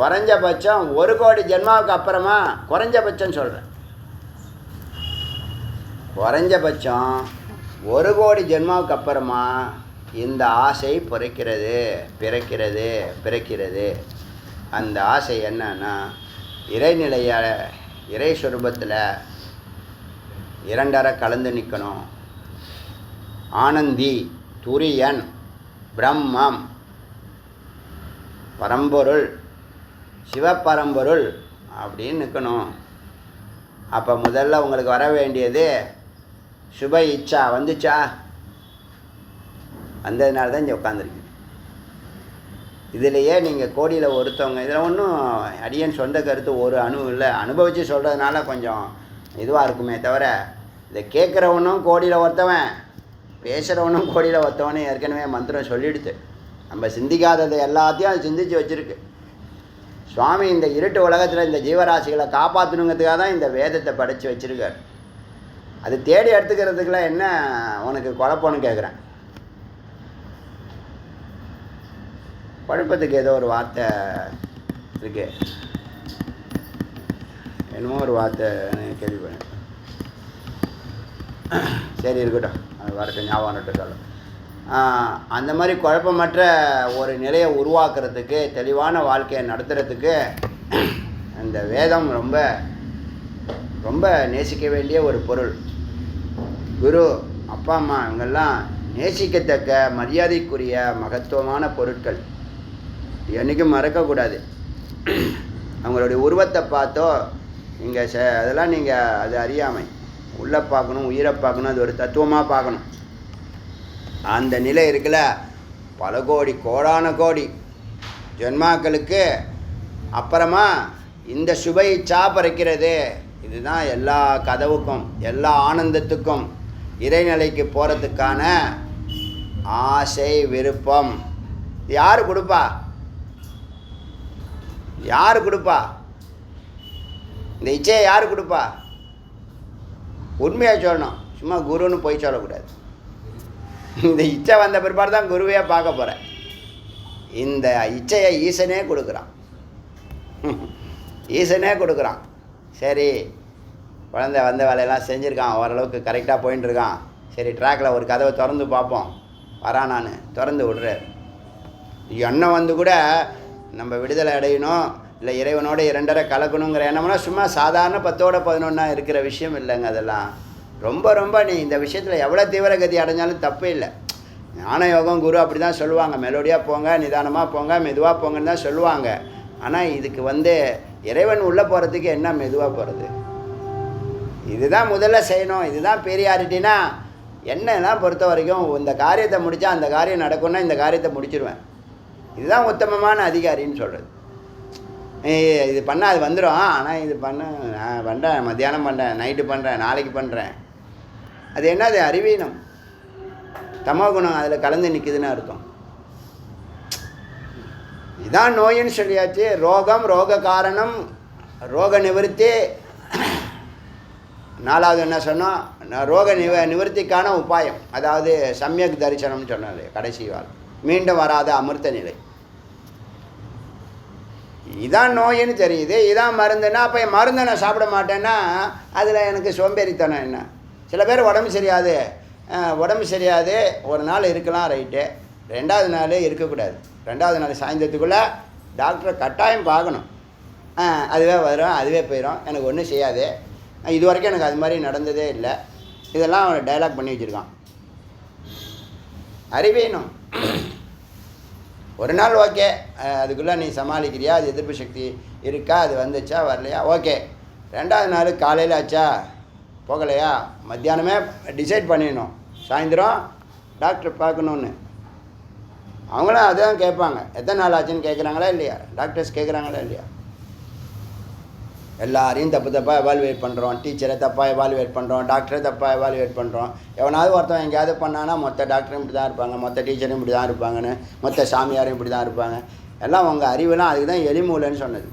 குறைஞ்சபட்சம் 1 கோடி ஜென்மாவுக்கு அப்புறமா, குறைஞ்சபட்சம் சொல்கிறேன், குறைஞ்சபட்சம் 1 கோடி ஜென்மாவுக்கு அப்புறமா இந்த ஆசை பிறக்கிறது. அந்த ஆசை என்னன்னா, இறைநிலையால் இறை சொரூபத்தில் 2 கலந்து நிற்கணும். ஆனந்தி, துரியன், பிரம்மம், பரம்பொருள், சிவபரம்பொருள் அப்படின்னு நிற்கணும். அப்போ முதல்ல உங்களுக்கு வர வேண்டியது சுப இச்சா. வந்துச்சா? வந்ததுனால தான் இங்கே உட்காந்துருக்கு. இதிலையே நீங்கள் கோடியில் ஒருத்தவங்க, இதில் ஒன்றும் அடியன் சொந்த கருத்து ஒரு இல்லை, அனுபவித்து சொல்கிறதுனால கொஞ்சம் இதுவாக இருக்குமே தவிர, இதை கேட்குறவனும் கோடியில் ஒருத்தவன், பேசுகிறவனும் கோடியில் ஒருத்தவனே ஏற்கனவே மந்திரம் சொல்லிடுது. நம்ம சிந்திக்காததை எல்லாத்தையும் அது சிந்தித்து வச்சுருக்கு. சுவாமி இந்த இருட்டு உலகத்தில் இந்த ஜீவராசிகளை காப்பாற்றணுங்கிறதுக்காக தான் இந்த வேதத்தை படைத்து வச்சுருக்கார். அது தேடி எடுத்துக்கிறதுக்குலாம் என்ன உனக்கு குழப்பம்னு கேட்குறேன். குழப்பத்துக்கு ஏதோ ஒரு வார்த்தை இருக்கு, என்னமோ ஒரு வார்த்தை கேள்விப்பட்டேன். சரி இருக்கட்டும், அது வரட்டும், ஞாபகம் சொல்ல. அந்த மாதிரி குழப்பமற்ற ஒரு நிலையை உருவாக்குறதுக்கு, தெளிவான வாழ்க்கையை நடத்துறதுக்கு அந்த வேதம் ரொம்ப ரொம்ப நேசிக்க வேண்டிய ஒரு பொருள். குரு, அப்பா அம்மா இவங்கெல்லாம் நேசிக்கத்தக்க மரியாதைக்குரிய மகத்துவமான பொருட்கள். என்றைக்கும் மறக்கக்கூடாது. அவங்களுடைய உருவத்தை பார்த்தோ நீங்கள் அதெல்லாம் நீங்கள் அது அறியாமை. உள்ளே பார்க்கணும், உயிரை பார்க்கணும், அது ஒரு தத்துவமாக பார்க்கணும். அந்த நிலை இருக்குல்ல, பல கோடி கோடான கோடி ஜென்மாக்களுக்கு அப்புறமா இந்த சுப இச்சா பறிக்கிறது. இதுதான் எல்லா கதவுக்கும், எல்லா ஆனந்தத்துக்கும், இறைநிலைக்கு போகிறதுக்கான ஆசை, விருப்பம். யார் கொடுப்பா? யார் கொடுப்பா? இந்த இச்சையை யார் கொடுப்பா? உண்மையாக சொல்லணும், சும்மா குருன்னு போய் சொல்லக்கூடாது. இந்த இச்சை வந்த பிற்பாடு தான் குருவையே பார்க்க போகிறேன். இந்த இச்சையை ஈசனே கொடுக்குறான். ஈசனே கொடுக்குறான். சரி, குழந்தை வந்த வேலையெல்லாம் செஞ்சுருக்கான், ஓரளவுக்கு கரெக்டாக போயின்னு இருக்கான். சரி, ட்ராக்கில் ஒரு கதவை திறந்து பார்ப்போம், வரானான்னு திறந்து விடுறார். எண்ணம் வந்து கூட நம்ம விடுதலை அடையணும், இல்லை இறைவனோட இரண்டரை கலக்கணுங்கிற எண்ணம்னா சும்மா சாதாரண 10ஓட 11 இருக்கிற விஷயம் இல்லைங்க. அதெல்லாம் ரொம்ப ரொம்ப நீ இந்த விஷயத்தில் எவ்வளோ தீவிரகதி அடைஞ்சாலும் தப்பே இல்லை. ஞான யோகம் குரு அப்படி தான் சொல்லுவாங்க, மெலோடியாக போங்க, நிதானமாக போங்க, மெதுவாக போங்கன்னு தான் சொல்லுவாங்க. ஆனால் இதுக்கு வந்து இறைவன் உள்ளே போகிறதுக்கு என்ன மெதுவாக போகிறது? இதுதான் முதல்ல செய்யணும். இதுதான் பெரியாரிட்டினா என்னெல்லாம் பொறுத்த வரைக்கும் இந்த காரியத்தை முடித்தா அந்த காரியம் நடக்கும்னா இந்த காரியத்தை முடிச்சிடுவேன். இதுதான் உத்தமமான அதிகாரின்னு சொல்கிறது. இது பண்ணால் அது வந்துடும், ஆனால் இது நான் பண்ணுறேன், மத்தியானம் பண்ணுறேன், நைட்டு பண்ணுறேன், நாளைக்கு பண்ணுறேன். அது என்னது? அறிவீனம், தமோ குணம் அதில் கலந்து நிற்குதுன்னு அர்த்தம். இதான் நோயின்னு சொல்லியாச்சு. ரோகம், ரோக காரணம், ரோக நிவர்த்தி. 4வது என்ன சொன்னோம்? ரோக நிவர்த்திக்கான உபாயம், அதாவது சமயக் தரிசனம்னு சொன்னார் கடைசி வாழ், மீண்டும் வராத அமிர்த நிலை. இதான் நோயின்னு தெரியுது, இதான் மருந்துன்னா அப்போ மருந்தை நான் சாப்பிட மாட்டேன்னா அதில் எனக்கு சோம்பேறித்தனம் என்ன? சில பேர் உடம்பு சரியாது ஒரு நாள் இருக்கலாம், ரைட்டு. 2வது நாள் இருக்கக்கூடாது. 2வது நாள் சாயந்தரத்துக்குள்ளே டாக்டரை கட்டாயம் பார்க்கணும். அதுவே வரும், அதுவே போயிடும், எனக்கு ஒன்றும் செய்யாது. இது வரைக்கும் எனக்கு அது மாதிரி நடந்ததே இல்லை. இதெல்லாம் அவன் டைலாக் பண்ணி வச்சுருக்கான். அறிவேணும். ஒரு நாள் ஓகே, அதுக்குள்ளே நீ சமாளிக்கிறியா, அது எதிர்ப்பு சக்தி இருக்கா, அது வந்துச்சா வரலையா, ஓகே. 2வது நாள் காலையில் ஆச்சா, போகலையா, மத்தியானமே டிசைட் பண்ணிடணும் சாயந்தரம் டாக்டர் பார்க்கணுன்னு. அவங்களும் அதான் கேட்பாங்க, எத்தனை நாள் ஆச்சுன்னு கேட்குறாங்களா இல்லையா? டாக்டர்ஸ் கேட்குறாங்களா இல்லையா? எல்லாரையும் தப்பாக எவாலுவேட் பண்ணுறோம். டீச்சரை தப்பாக எவாலுவேட் பண்ணுறோம், டாக்டரை தப்பாக எவாலுவேட் பண்ணுறோம். எவனாவது ஒருத்தன் எங்கேயாவது பண்ணானா மொத்த டாக்டரும் இப்படி தான் இருப்பாங்க, மொத்த டீச்சரும் இப்படி தான் இருப்பாங்கன்னு, மொத்த சாமியாரும் இப்படி தான் இருப்பாங்க. எல்லாம் உங்கள் அறிவுலாம் அதுக்கு தான் எலி மூளைன்னு சொன்னது.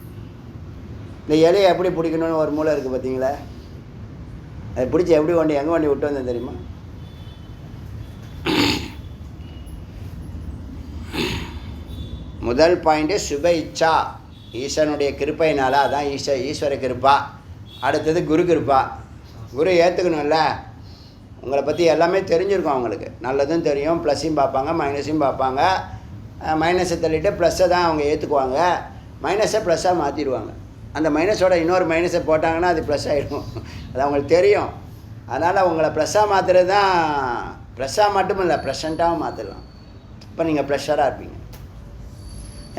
இந்த எலியை எப்படி பிடிக்கணும்னு ஒரு மூளை இருக்குது பார்த்தீங்களா? அதை பிடிச்சி எப்படி எங்கே வண்டி விட்டு வந்தேன் தெரியுமா? முதல் பாயிண்ட்டு சுப இச்சா, ஈஸ்வரனுடைய கிருப்பையினால, அதான் ஈஸ்வர கிருப்பா. அடுத்தது குரு கிருப்பா. குரு ஏற்றுக்கணும்ல, உங்களை பற்றி எல்லாமே தெரிஞ்சிருக்கும் அவங்களுக்கு. நல்லதும் தெரியும், ப்ளஸ்ஸையும் பார்ப்பாங்க, மைனஸையும் பார்ப்பாங்க. மைனஸை தள்ளிட்டு ப்ளஸ்ஸை தான் அவங்க ஏற்றுக்குவாங்க, மைனஸை ப்ளஸ்ஸாக மாற்றிடுவாங்க. அந்த மைனஸோட இன்னொரு மைனஸை போட்டாங்கன்னா அது ப்ளஸ் ஆகிடும். அது அவங்களுக்கு தெரியும். அதனால் உங்களை ப்ளஸ்ஸாக மாற்றுறது தான், ப்ளஸ்ஸாக மட்டும் இல்லை ப்ரெசண்ட்டாகவும் மாற்றிடலாம். இப்போ நீங்கள் ப்ரெஷராக இருப்பீங்க.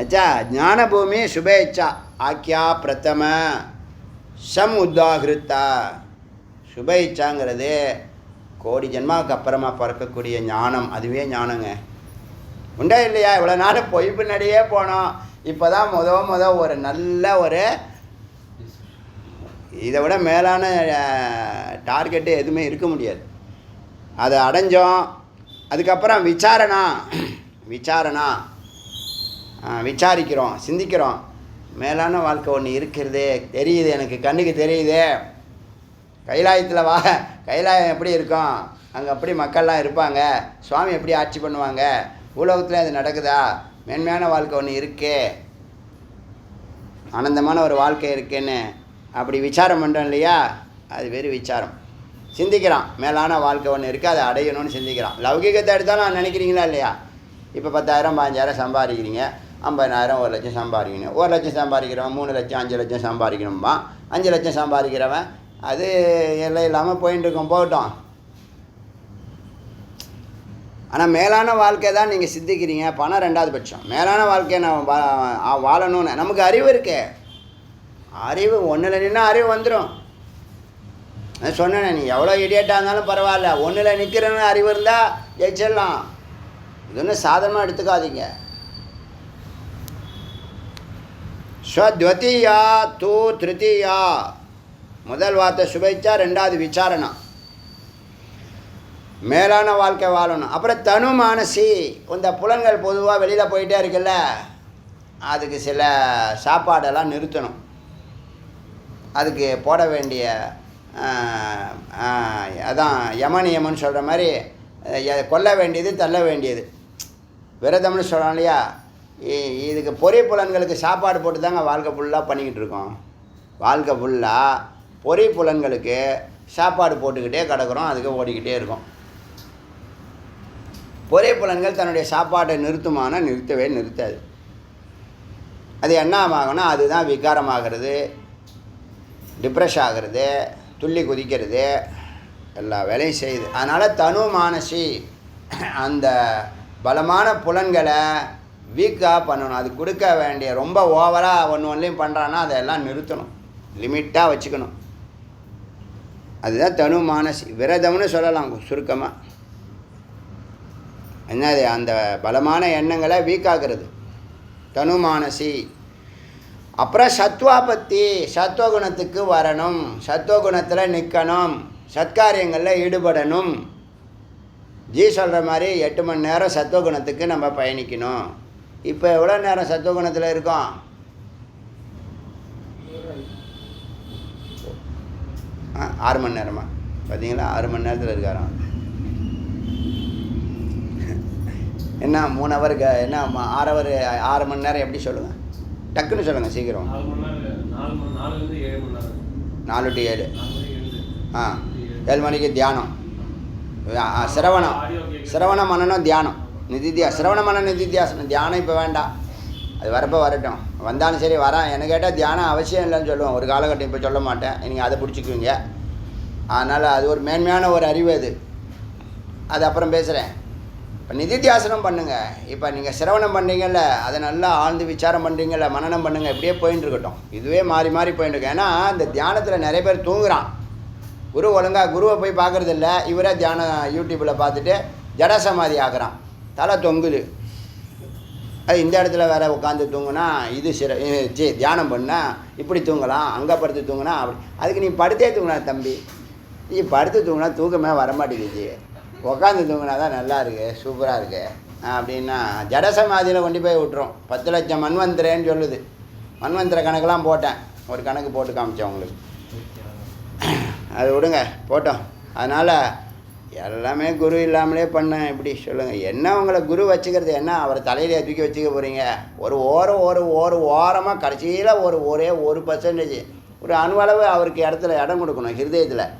அச்சா ஞானபூமி சுபேச்சா ஆக்கியா பிரதம சம் உத்தாகிருத்தா. சுப இச்சாங்கிறது கோடி ஜென்மாவுக்கு அப்புறமா பிறக்கக்கூடிய ஞானம். அதுவே ஞானங்க. உண்டா இல்லையா? இவ்வளோ நாள் பொய் பின்னாடியே போனோம். இப்போ தான் ஒரு நல்ல ஒரு இதை விட மேலான டார்கெட்டு எதுவுமே இருக்க முடியாது. அதை அடைஞ்சோம். அதுக்கப்புறம் விசாரிக்கிறோம், சிந்திக்கிறோம். மேலான வாழ்க்கை ஒன்று இருக்கிறதே தெரியுது, எனக்கு கண்ணுக்கு தெரியுது. கைலாயத்தில் கைலாயம் எப்படி இருக்கும், அங்கே அப்படி மக்கள்லாம் இருப்பாங்க, சுவாமி எப்படி ஆட்சி பண்ணுவாங்க, பூலோகத்தில் அது நடக்குதா, மேன்மையான வாழ்க்கை ஒன்று இருக்கே, ஆனந்தமான ஒரு வாழ்க்கை இருக்கேன்னு அப்படி விசாரம் பண்ணுறோம் இல்லையா, அது வெறும் விசாரம். சிந்திக்கிறான் மேலான வாழ்க்கை ஒன்று இருக்குது, அதை அடையணும்னு சிந்திக்கிறான். லௌகிகத்தை எடுத்தாலும் நினைக்கிறீங்களா இல்லையா? இப்போ 10,000 15,000 சம்பாதிக்கிறீங்க, 50,000 1 லட்சம் சம்பாதிக்கணும். 1 லட்சம் சம்பாதிக்கிறவன் 3 லட்சம் 5 லட்சம் சம்பாதிக்கணும்பா. 5 லட்சம் சம்பாதிக்கிறவன் அது எல்லாம் இல்லாமல் போயிட்டு இருக்கோம், போகட்டும். ஆனால் மேலான வாழ்க்கை தான் நீங்கள் சிந்திக்கிறீங்க. பணம் 2வது பட்சம். மேலான வாழ்க்கையை நான் வாழணும்னு நமக்கு அறிவு இருக்கே. அறிவு ஒன்றில் நின்னா அறிவு வந்துடும். நான் சொன்னேன், நீ எவ்வளோ இடியட்டாக இருந்தாலும் பரவாயில்ல, ஒன்றில் நிற்கிறன்னு அறிவு இருந்தால் ஜெயிச்சிடலாம். இது ஒன்றும் சாதனமாக எடுத்துக்காதீங்க. ஸ்வத்வதியா தூ திருத்தியா. முதல் வார்த்தை சுபைச்சா, 2வது விசாரணா. மேலான வாழ்க்கை வாழணும். அப்புறம் தனு மானசி. இந்த புலன்கள் பொதுவாக வெளியில் போயிட்டே இருக்குல்ல, அதுக்கு சில சாப்பாடெல்லாம் நிறுத்தணும். அதுக்கு போட வேண்டிய அதான் யமனியமன்னு சொல்கிற மாதிரி கொல்ல வேண்டியது தள்ள வேண்டியது விரதம்னு சொல்கிறோம் இல்லையா. இதுக்கு பொறி புலன்களுக்கு சாப்பாடு போட்டு தாங்க வாழ்க்கை ஃபுல்லாக பண்ணிக்கிட்டு இருக்கோம். வாழ்க்கை ஃபுல்லாக பொறி புலன்களுக்கு சாப்பாடு போட்டுக்கிட்டே கிடக்கிறோம், அதுக்கு ஓடிக்கிட்டே இருக்கோம். பொறி புலன்கள் தன்னுடைய சாப்பாட்டை நிறுத்துமானா நிறுத்தவே நிறுத்தாது. அது என்ன ஆகும்னா அதுதான் விகாரமாகிறது, டிப்ரெஷ் ஆகிறது, துள்ளி குதிக்கிறது, எல்லா வேலையும் செய்யுது. அதனால் தனு மானசி அந்த பலமான புலன்களை வீக்காக பண்ணணும். அது கொடுக்க வேண்டிய ரொம்ப ஓவராக ஒன்றுலையும் பண்ணுறான்னா அதெல்லாம் நிறுத்தணும், லிமிட்டாக வச்சுக்கணும். அதுதான் தனு மானசி. விரதம்னு சொல்லலாம் சுருக்கமாக. என்னது? அந்த பலமான எண்ணங்களை வீக்காக்குறது தனு மானசி. அப்புறம் சத்வாபத்தி. சத்வகுணத்துக்கு வரணும், சத்வகுணத்தில் நிற்கணும், சத்காரியங்களில் ஈடுபடணும். ஜி சொல்கிற மாதிரி 8 மணி நேரம் சத்வகுணத்துக்கு நம்ம பயணிக்கணும். இப்போ எவ்வளோ நேரம் சத்வகுணத்தில் இருக்கோம்? 6 மணி நேரமா? பார்த்தீங்களா, 6 மணி நேரத்தில் இருக்காராம். என்ன 3 ஹவருக்கு என்ன 6 ஹவர் 6 மணி நேரம் எப்படி சொல்லுங்கள்? டக்குன்னு சொல்லுங்கள் சீக்கிரம். 4 to 7. 7 மணிக்கு தியானம், சிரவணம் மனனம் தியானம், சிரவண மன நிதித்தியாசனம். தியானம் இப்போ வேண்டாம், அது வரப்போ வரட்டும். வந்தாலும் சரி வரேன் என்ன கேட்டால் தியானம் அவசியம் இல்லைன்னு சொல்லுவோம். ஒரு காலகட்டம் இப்போ சொல்ல மாட்டேன், நீங்கள் அதை பிடிச்சிக்குவீங்க. அதனால் அது ஒரு மேன்மையான ஒரு அறிவு. அது அப்புறம் பேசுகிறேன். இப்போ நிதித்தியாசனம் பண்ணுங்கள். இப்போ நீங்கள் சிரவணம் பண்ணுறீங்கல்ல, அதை நல்லா ஆழ்ந்து விசாரம் பண்ணுறீங்கல்ல, மனனம் பண்ணுங்கள். இப்படியே போயின்னு இருக்கட்டும். இதுவே மாறி மாறி போயின்னு இருக்கும். ஏன்னா இந்த தியானத்தில் நிறைய பேர் தூங்குறான். குரு ஒழுங்காக குருவை போய் பார்க்குறதில்ல, இவரே தியானம் யூடியூப்பில் பார்த்துட்டு ஜடசமாதி ஆகிறான், தலை தொங்குது. அது இந்த இடத்துல வேறு உட்காந்து தூங்குனா இது தியானம் பண்ணால் இப்படி தூங்கலாம், அங்கே படுத்து தூங்கினா அப்படி. அதுக்கு நீ படுத்தே தூங்கினா தம்பி, நீ படுத்து தூங்கினா தூக்கமே வரமாட்டேங்குது, உட்காந்து தூங்கினா தான் நல்லா இருக்குது, சூப்பராக இருக்குது அப்படின்னா ஜடசமாதியில் கொண்டு போய் விட்டுரும். 10 லட்சம் மன்வந்திரேன்னு சொல்லுது. மன்வந்திர கணக்கெலாம் போட்டேன், ஒரு கணக்கு போட்டு காமிச்சேன் உங்களுக்கு. அது விடுங்க போட்டோம். அதனால் எல்லாமே குரு இல்லாமலே பண்ணேன். எப்படி சொல்லுங்கள்? என்ன உங்களை குரு வச்சுக்கிறது என்ன? அவரை தலையிலே தூக்கி வச்சுக்க போகிறீங்க? ஒரு ஓரமாக கடைசியில் ஒரே 1% ஒரு அணுவளவு அவருக்கு இடம் கொடுக்கணும். ஹிருதயத்தில்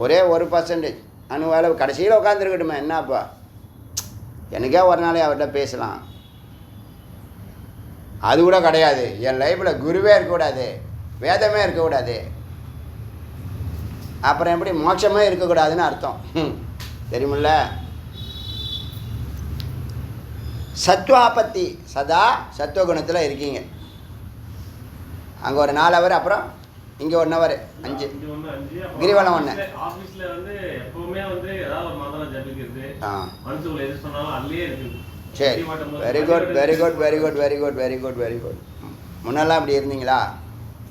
ஒரே 1% அணுவளவு கடைசியில் உட்காந்துருக்கட்டுமே. என்னப்பா, எனக்கே ஒரு நாளே அவர்கிட்ட பேசலாம். அது கூட கிடையாது. என் லைஃப்பில் குருவே இருக்கக்கூடாது, வேதமே இருக்கக்கூடாது, அப்புறம் எப்படி மோட்சமே இருக்கக்கூடாதுன்னு அர்த்தம் தெரியுமில்ல? சத்வாபத்தி, சதா சத்துவகுணத்தில் இருக்கீங்க. அங்கே ஒரு 4 ஹவர், அப்புறம் இங்கே 1 ஹவர், 5 கிரிவலம் 1. சரி, very good very good very good very good very good very good. முன்னெல்லாம் இப்படி இருந்தீங்களா?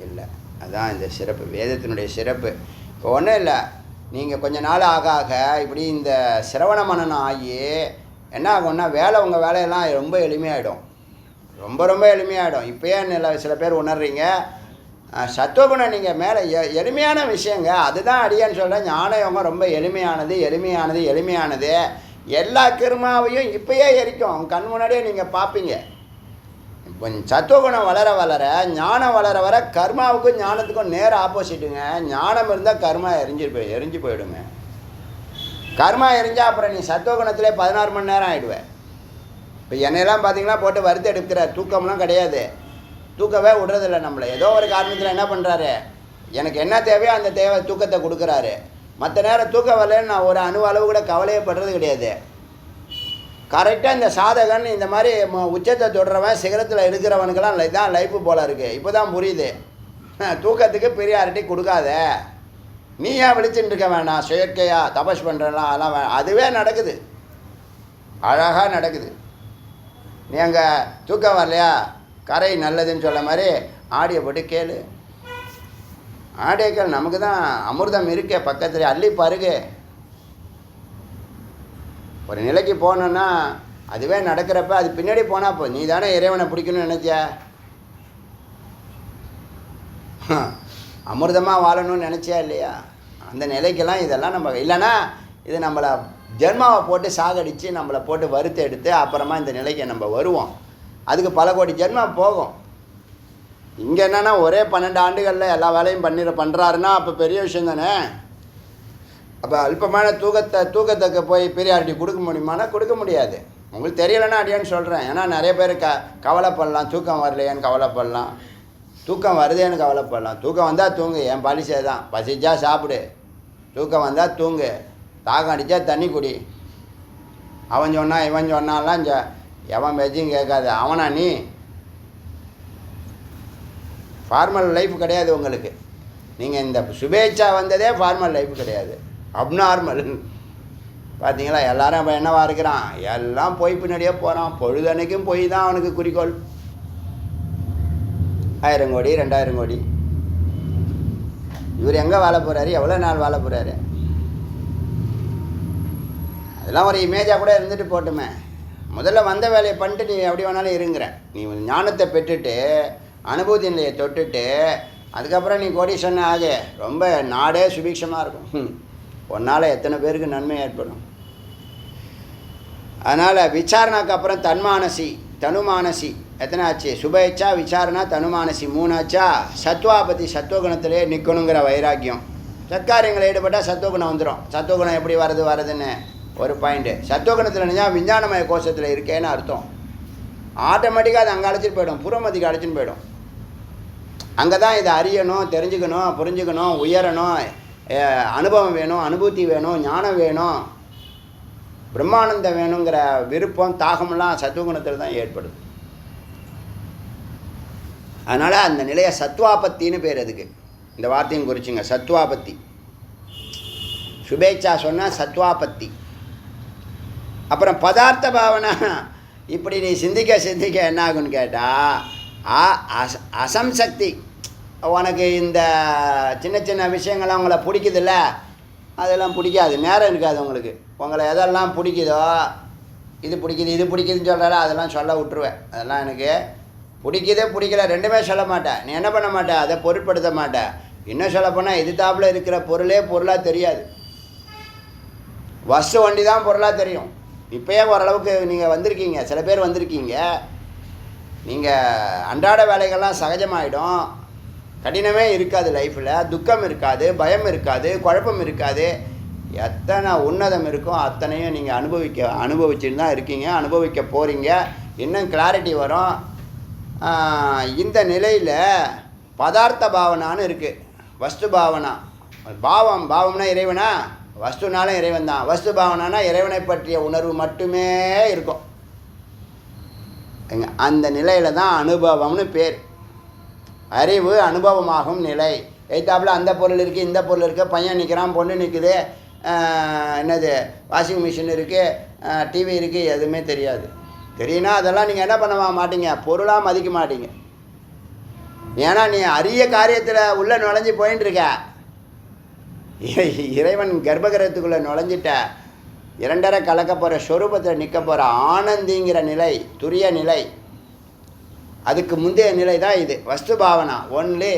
இல்லை. அதுதான் இந்த சிறப்பு, வேதத்தினுடைய சிறப்பு. இப்போ ஒன்றும் இல்லை, நீங்கள் கொஞ்ச நாள் ஆக இப்படி இந்த சிரவண மனனம் ஆகி என்ன ஆகும்னா உங்கள் வேலையெல்லாம் ரொம்ப எளிமையாகிடும், ரொம்ப எளிமையாகிடும். இப்போயே சில பேர் உணர்றீங்க. சத்துவகுணம் நீங்கள் மேலே எளிமையான விஷயங்க, அதுதான் அடியான்னு சொல்கிறேன். ஞான யோகம் ரொம்ப எளிமையானது. எல்லா கர்மாவையும் இப்பயே எரிக்கும். அவங்க கண் முன்னாடியே நீங்கள் பார்ப்பீங்க. இப்போ சத்துவகுணம் வளர வளர ஞானம் வளர வர கர்மாவுக்கும் ஞானத்துக்கும் நேர ஆப்போசிட்டுங்க. ஞானம் இருந்தால் கர்மா எரிஞ்சு போயிடுங்க. கர்மா எரிஞ்சால் அப்புறம் நீ சத்துவகுணத்திலே 16 மணி நேரம் ஆகிடுவேன். இப்போ என்னையெல்லாம் பார்த்தீங்கன்னா போட்டு வறுத்து எடுக்கிறார். தூக்கம்லாம் கிடையாது, தூக்கவே விடுறதில்ல நம்மளை. ஏதோ ஒரு காரணத்தில் என்ன பண்ணுறாரு, எனக்கு என்ன தேவையோ அந்த தூக்கத்தை கொடுக்குறாரு. மற்ற நேரம் தூக்கம் வரலன்னு நான் ஒரு அளவு கூட கவலையே படுறது கிடையாது. கரெக்டாக இந்த சாதகன் இந்த மாதிரி உச்சத்தை தொடுறவன் சிகரத்தில் இருக்கிறவனுக்கெல்லாம் தான் லைஃப்பு போல இருக்குது. இப்போ தான் புரியுது. தூக்கத்துக்கு ப்ரியாரிட்டி கொடுக்காத. நீ ஏன் விழிச்சுட்டு இருக்க வேணாம், செயற்கையாக தபஸ் பண்ணுறலாம் அதெல்லாம் அதுவே நடக்குது, அழகாக நடக்குது. நீ அங்கே தூக்கம் வரலையா, கரை நல்லதுன்னு சொல்ல மாதிரி ஆடியை போட்டு கேளு. ஆடியை கேள், நமக்கு தான் அமிர்தம் இருக்கே பக்கத்தில், அள்ளி பருகு. ஒரு நிலைக்கு போனோன்னா அதுவே நடக்கிறப்ப அது பின்னாடி போனால் இப்போ நீ தானே இறைவனை பிடிக்கணும்னு நினச்ச, அமிர்தமாக வாழணும்னு நினச்சியா இல்லையா? அந்த நிலைக்கெல்லாம் இதெல்லாம் நம்ம இல்லைன்னா இது நம்மளை ஜென்மாவை போட்டு சாகடித்து நம்மளை போட்டு வறுத்து எடுத்து அப்புறமா இந்த நிலைக்கு நம்ம வருவோம். அதுக்கு பல கோடி ஜென்மம் போகும். இங்கே என்னென்னா ஒரே 12 ஆண்டுகளில் எல்லா வேலையும் பண்ணுறாருன்னா அப்போ பெரிய விஷயம் தானே. அப்போ அல்பமான தூக்கத்துக்கு போய் ப்ரியாரிட்டி கொடுக்க முடியுமானா கொடுக்க முடியாது. உங்களுக்கு தெரியலைன்னா அடியான்னு சொல்கிறேன். ஏன்னா நிறைய பேர் கவலைப்படலாம், தூக்கம் வரலையான்னு கவலைப்படலாம், தூக்கம் வருதேன்னு கவலைப்படலாம். தூக்கம் வந்தால் தூங்கு, என் பாலிசே தான். பசிச்சா சாப்பிடு, தூக்கம் வந்தால் தூங்கு, தாகம் அடித்தா தண்ணி குடி. அவன் சொன்னான் இவன் சொன்னான்லாம் எவன் பேச்சும் கேட்காது. அவனா நீ? ஃபார்மல் லைஃப் கிடையாது உங்களுக்கு. நீங்கள் இந்த சுபேட்சா வந்ததே ஃபார்மல் லைஃப் கிடையாது, அப்நார்மல். பார்த்தீங்களா, எல்லாரும் இப்போ என்னவா இருக்கிறான், எல்லாம் போய் பின்னாடியே போகிறான். பொழுதன்னைக்கும் போய் தான் அவனுக்கு குறிக்கோள். 1000 கோடி 2000 கோடி. இவர் எங்கே வாழ போகிறாரு, எவ்வளோ நாள் வாழ போகிறாரு? அதெல்லாம் ஒரு இமேஜாக கூட இருந்துட்டு போட்டுமே. முதல்ல வந்த வேலையை பண்ணிட்டு நீ எப்படி வேணாலும் இருங்கிற. நீ ஞானத்தை பெற்றுட்டு அனுபூதி நிலையை தொட்டுட்டு அதுக்கப்புறம் நீ கோடீஸ்வரன் ஆகு, ரொம்ப நாடே சுபிக்ஷமாக இருக்கும். ஒன்றால் எத்தனை பேருக்கு நன்மை ஏற்படும். அதனால் விசாரணைக்கு அப்புறம் தனுமானசி எத்தனை ஆச்சு? சுபேச்சா, விசாரணா, தனுமானசி 3 ஆச்சா? சத்வாபதி சத்துவகுணத்திலே நிற்கணுங்கிற வைராக்கியம். சத்காரியங்களை ஈடுபட்டால் சத்துவகுணம் வந்துடும். சத்துவகுணம் எப்படி வருதுன்னு ஒரு பாயிண்ட்டு. சத்துவகுணத்தில் நினைஞ்சால் விஞ்ஞானமய கோஷத்தில் இருக்கேன்னு அர்த்தம். ஆட்டோமேட்டிக்காக அது அங்கே அழைச்சிட்டு போயிடும், புறமதிக்கு அழைச்சின்னு போயிடும். அங்கே தான் இதை அறியணும், தெரிஞ்சுக்கணும், புரிஞ்சுக்கணும், உயரணும், அனுபவம் வேணும், அனுபூதி வேணும், ஞானம் வேணும், பிரம்மானந்தம் வேணுங்கிற விருப்பம் தாகமெல்லாம் சத்துவகுணத்தில் தான் ஏற்படுது. அதனால் அந்த நிலையை சத்வாபத்தின்னு பேர். அதுக்கு இந்த வார்த்தையும் குறிச்சுங்க, சத்வாபத்தி. சுபேச்சா சொன்னால் சத்வாபத்தி. அப்புறம் பதார்த்த பாவனை. இப்படி நீ சிந்திக்க என்ன ஆகுன்னு கேட்டால் அசம்சக்தி. உனக்கு இந்த சின்ன சின்ன விஷயங்கள்லாம் உங்களை பிடிக்குதில்ல, அதெல்லாம் பிடிக்காது, நேரம் இருக்காது உங்களுக்கு. உங்களை எதெல்லாம் பிடிக்குதோ, இது பிடிக்குதுன்னு சொல்கிறால அதெல்லாம் சொல்ல விட்டுருவேன். அதெல்லாம் எனக்கு பிடிக்கல ரெண்டுமே சொல்ல மாட்டேன். நீ என்ன பண்ண மாட்டேன், அதை பொருட்படுத்த மாட்டேன். இன்னும் சொல்லப்போனால் எதிர்த்தாப்பில் இருக்கிற பொருளாக தெரியாது, வஸ்து வண்டி தான் பொருளாக தெரியும். இப்போயே ஓரளவுக்கு நீங்கள் வந்திருக்கீங்க, சில பேர் வந்திருக்கீங்க. நீங்கள் அன்றாட வேலைகள்லாம் சகஜமாகிடும், கடினமே இருக்காது லைஃப்பில், துக்கம் இருக்காது, பயம் இருக்காது, குழப்பம் இருக்காது. எத்தனை உன்னதம் இருக்கோ அத்தனையும் நீங்கள் அனுபவிச்சுன்னு தான் இருக்கீங்க, அனுபவிக்க போகிறீங்க. இன்னும் கிளாரிட்டி வரும். இந்த நிலையில் பதார்த்த பாவனான்னு இருக்குது, வஸ்து பாவனா. பாவம்னா இறைவனா, வஸ்துனாலும் இறைவன் தான். வஸ்து பாவனானா இறைவனை பற்றிய உணர்வு மட்டுமே இருக்கும். அந்த நிலையில் தான் அனுபவம்னு பேர். அறிவு அனுபவமாகும் நிலை. எய்த்தாப்பில் அந்த பொருள் இருக்குது, இந்த பொருள் இருக்குது, பையன் நிற்கிறான், பொண்ணு நிற்குது, என்னது வாஷிங் மிஷின் இருக்குது, டிவி இருக்குது, எதுவுமே தெரியாது. தெரியுன்னா அதெல்லாம் நீங்கள் என்ன பண்ண மாட்டீங்க, பொருளாக மதிக்க மாட்டீங்க. ஏன்னா நீ அரிய காரியத்தில் உள்ளே நுழைஞ்சி போயின்னு இருக்க. இறைவன் கர்ப்பகிரகத்துக்குள்ளே நுழைஞ்சிட்ட, 2.5 கலக்க போகிற ஸ்வரூபத்தில் நிற்க போகிற ஆனந்திங்கிற நிலை, துரிய நிலை. அதுக்கு முந்தைய நிலை தான் இது வஸ்து பாவனா. ஒன்லி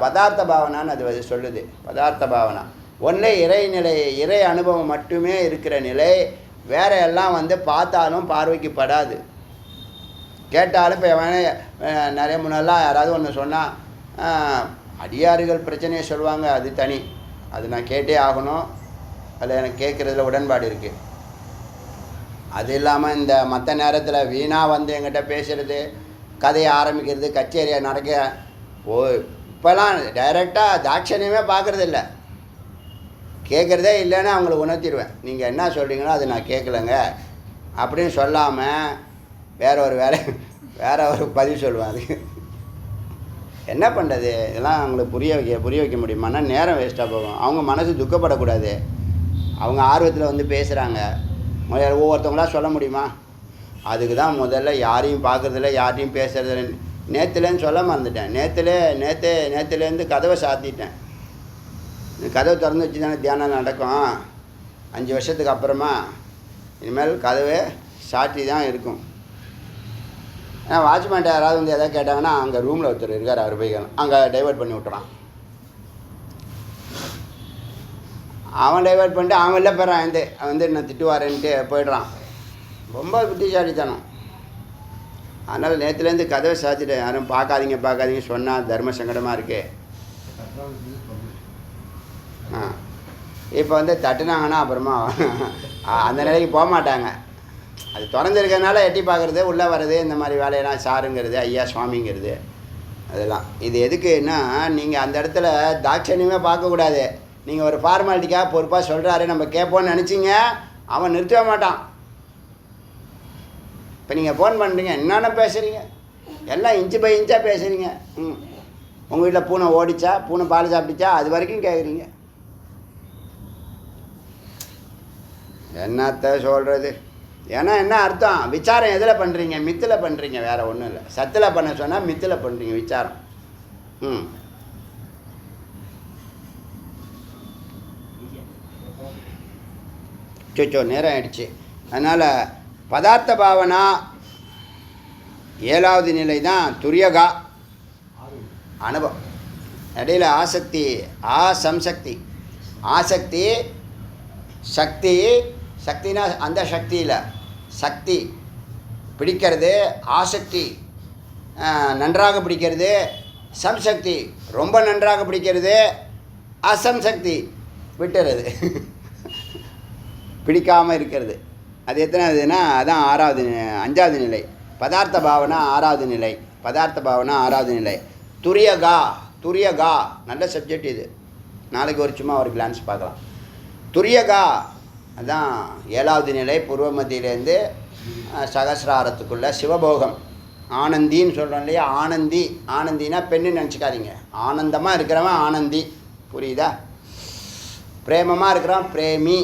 பதார்த்த பாவனான்னு அது சொல்லுது. பதார்த்த பாவனா ஒன்லே இறை நிலை, இறை அனுபவம் மட்டுமே இருக்கிற நிலை. வேற எல்லாம் வந்து பார்த்தாலும் பார்வைக்கு படாது, கேட்டாலும். இப்போ நிறைய முன்னெல்லாம் யாராவது ஒன்று சொன்னால் அடியார்கள் பிரச்சனையை சொல்லுவாங்க, அது தனி, அது நான் கேட்டே ஆகணும், அதில் எனக்கு கேட்குறதுல உடன்பாடு இருக்குது. அது இல்லாமல் இந்த மற்ற நேரத்தில் வீணாக வந்து எங்கிட்ட பேசுகிறது, கதையை ஆரம்பிக்கிறது, கச்சேரியை நடக்க இப்போலாம் டைரெக்டாக தாட்சணியமே பார்க்குறதில்ல, கேட்குறதே இல்லைன்னு அவங்களுக்கு உணர்த்திடுவேன். நீங்கள் என்ன சொல்கிறீங்களோ அது நான் கேட்கலங்க அப்படின்னு சொல்லாமல் வேற ஒரு பதில் சொல்லுவேன். அதுக்கு என்ன பண்ணுறது? இதெல்லாம் அவங்களுக்கு புரிய வைக்க முடியுமான்னா நேரம் வேஸ்ட்டாக போகும். அவங்க மனசு துக்கப்படக்கூடாது. அவங்க ஆர்வத்தில் வந்து பேசுகிறாங்க, ஒவ்வொருத்தவங்களாம் சொல்ல முடியுமா? அதுக்கு தான் முதல்ல யாரையும் பார்க்குறதில்ல, யாரையும் பேசுறதில்ல. நேற்றுலேருந்து சொல்ல மறந்துட்டேன். நேற்றுலேருந்து கதவை சாத்திட்டேன். கதவை திறந்து வச்சு தானே தியானம் நடக்கும். 5 வருஷத்துக்கு அப்புறமா இனிமேல் கதவை சாத்தி தான் இருக்கும். ஏன்னா வாட்ச்மேன்ட்ட யாராவது வந்து எதாவது கேட்டாங்கன்னா அங்கே ரூமில் ஒருத்தர் இருக்கார், அவர் போய் அங்கே டைவர்ட் பண்ணி விட்டுறான். அவன் டைவர்ட் பண்ணிட்டு அவன் வெளில போயிடறான். அவன் வந்து என்ன திட்டுவாரேன்ட்டு போயிடுறான். ரொம்ப புத்திசாலித்தனம். அதனால் நேற்றுலேருந்து கதவை சாத்திட்டேன். யாரும் பார்க்காதீங்க சொன்னால் தர்ம சங்கடமாக இருக்கே. இப்போ வந்து தட்டுனாங்கன்னா அப்புறமா அந்த நிலைக்கு போக மாட்டாங்க. அது திறந்துருக்கிறதுனால எட்டி பார்க்குறது, உள்ளே வர்றது, இந்த மாதிரி வேலையெல்லாம் சாருங்கிறது, ஐயா சுவாமிங்கிறது, அதெல்லாம். இது எதுக்குன்னா நீங்கள் அந்த இடத்துல தாட்சணியமே பார்க்கக்கூடாது. நீங்கள் ஒரு ஃபார்மாலிட்டிக்காக பொறுப்பாக சொல்கிறாரு, நம்ம கேட்போன்னு நினச்சிங்க, அவன் நிறுத்தவே மாட்டான். இப்போ நீங்கள் ஃபோன் பண்ணுறீங்க, என்னென்ன பேசுகிறீங்க, எல்லாம் இன்ச்சு பை இன்ச்சாக பேசுகிறீங்க. உங்கள் வீட்டில் பூனை ஓடிச்சா, பூனை பால் சாப்பிட்டுச்சா, அது வரைக்கும் கேட்குறீங்க. என்னத்த சொல்கிறது? ஏன்னா என்ன அர்த்தம்? விசாரம் எதில் பண்ணுறீங்க? மித்தில் பண்ணுறீங்க, வேறு ஒன்றும் இல்லை. சத்தில் பண்ண சொன்னால் மித்தில் பண்ணுறீங்க விசாரம். சொச்சோ நேரம் ஆயிடுச்சு. அதனால் பதார்த்த பாவனா 7வது நிலை தான் துரியகா அனுபவம். இடையில் ஆசக்தி, ஆசம்சக்தி, ஆசக்தி, சக்தி. சக்தினா அந்த சக்தியில் சக்தி பிடிக்கிறது, ஆசக்தி நன்றாக பிடிக்கிறது, சம்சக்தி ரொம்ப நன்றாக பிடிக்கிறது, அசம்சக்தி விட்டுறது, பிடிக்காமல் இருக்கிறது. அது எத்தனாவதுன்னா அதான் 5வது நிலை. பதார்த்த பாவனா 6வது நிலை. பதார்த்த பாவனா 6வது நிலை. துரியகா நல்ல சப்ஜெக்ட் இது. நாளைக்கு சும்மா ஒரு கிளான்ஸ் பார்க்கலாம். துரியகா அதான் 7வது நிலை. பூர்வ மத்தியிலேருந்து சகசிராரத்துக்குள்ள சிவபோகம். ஆனந்தின்னு சொல்கிறோம் இல்லையா? ஆனந்தினா பெண்ணுன்னு நினச்சிக்காதீங்க. ஆனந்தமாக இருக்கிறவன் ஆனந்தி, புரியுதா? பிரேமமாக இருக்கிறவன் பிரேமி,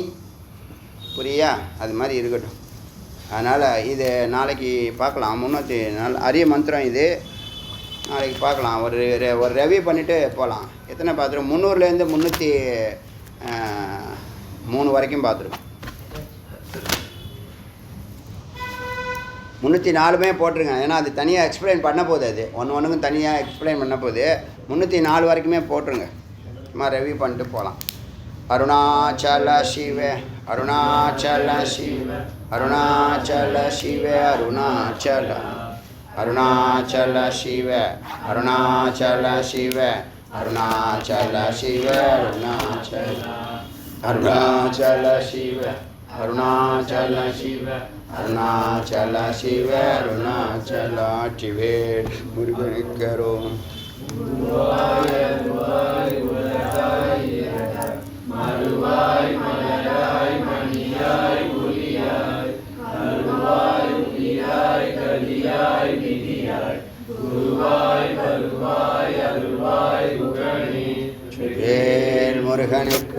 புரியா? அது மாதிரி இருக்கட்டும். அதனால் இது நாளைக்கு பார்க்கலாம். 304 அரிய மந்திரம் இது. நாளைக்கு பார்க்கலாம். ஒரு ரெவ்யூ பண்ணிவிட்டு போகலாம். எத்தனை பார்த்துருவோம்? 300லேருந்து 303 வரைக்கும் பார்த்துருக்கோம். 304மே போட்டிருங்க. ஏன்னா அது தனியாக எக்ஸ்பிளைன் பண்ண போகுது. அது ஒன்றுக்கும் தனியாக எக்ஸ்பிளைன் பண்ண போகுது. 304 வரைக்குமே போட்டுருங்க. சும்மா ரெவ்யூ பண்ணிட்டு போகலாம். அருணாச்சல சிவ அருணாச்சல சிவ அருணாச்சல சிவ அருணாச்சல அருணாச்சல சிவ அருணாச்சல சிவ அருணாச்சல சிவ அருணாச்சல அருணாச்சல சிவ அருணாச்சல சிவ அருணாச்சல சிவ அருணாச்சல சிவே முருகனுக்கரோம். மறுவாய் மலராய் மணியாய் ஒளியாய் அருவாய் உயிராய் கலியாய் விதியாய் குருவாய் வருவாய் அருவாய் முகனே. வேல் முருகனுக்கு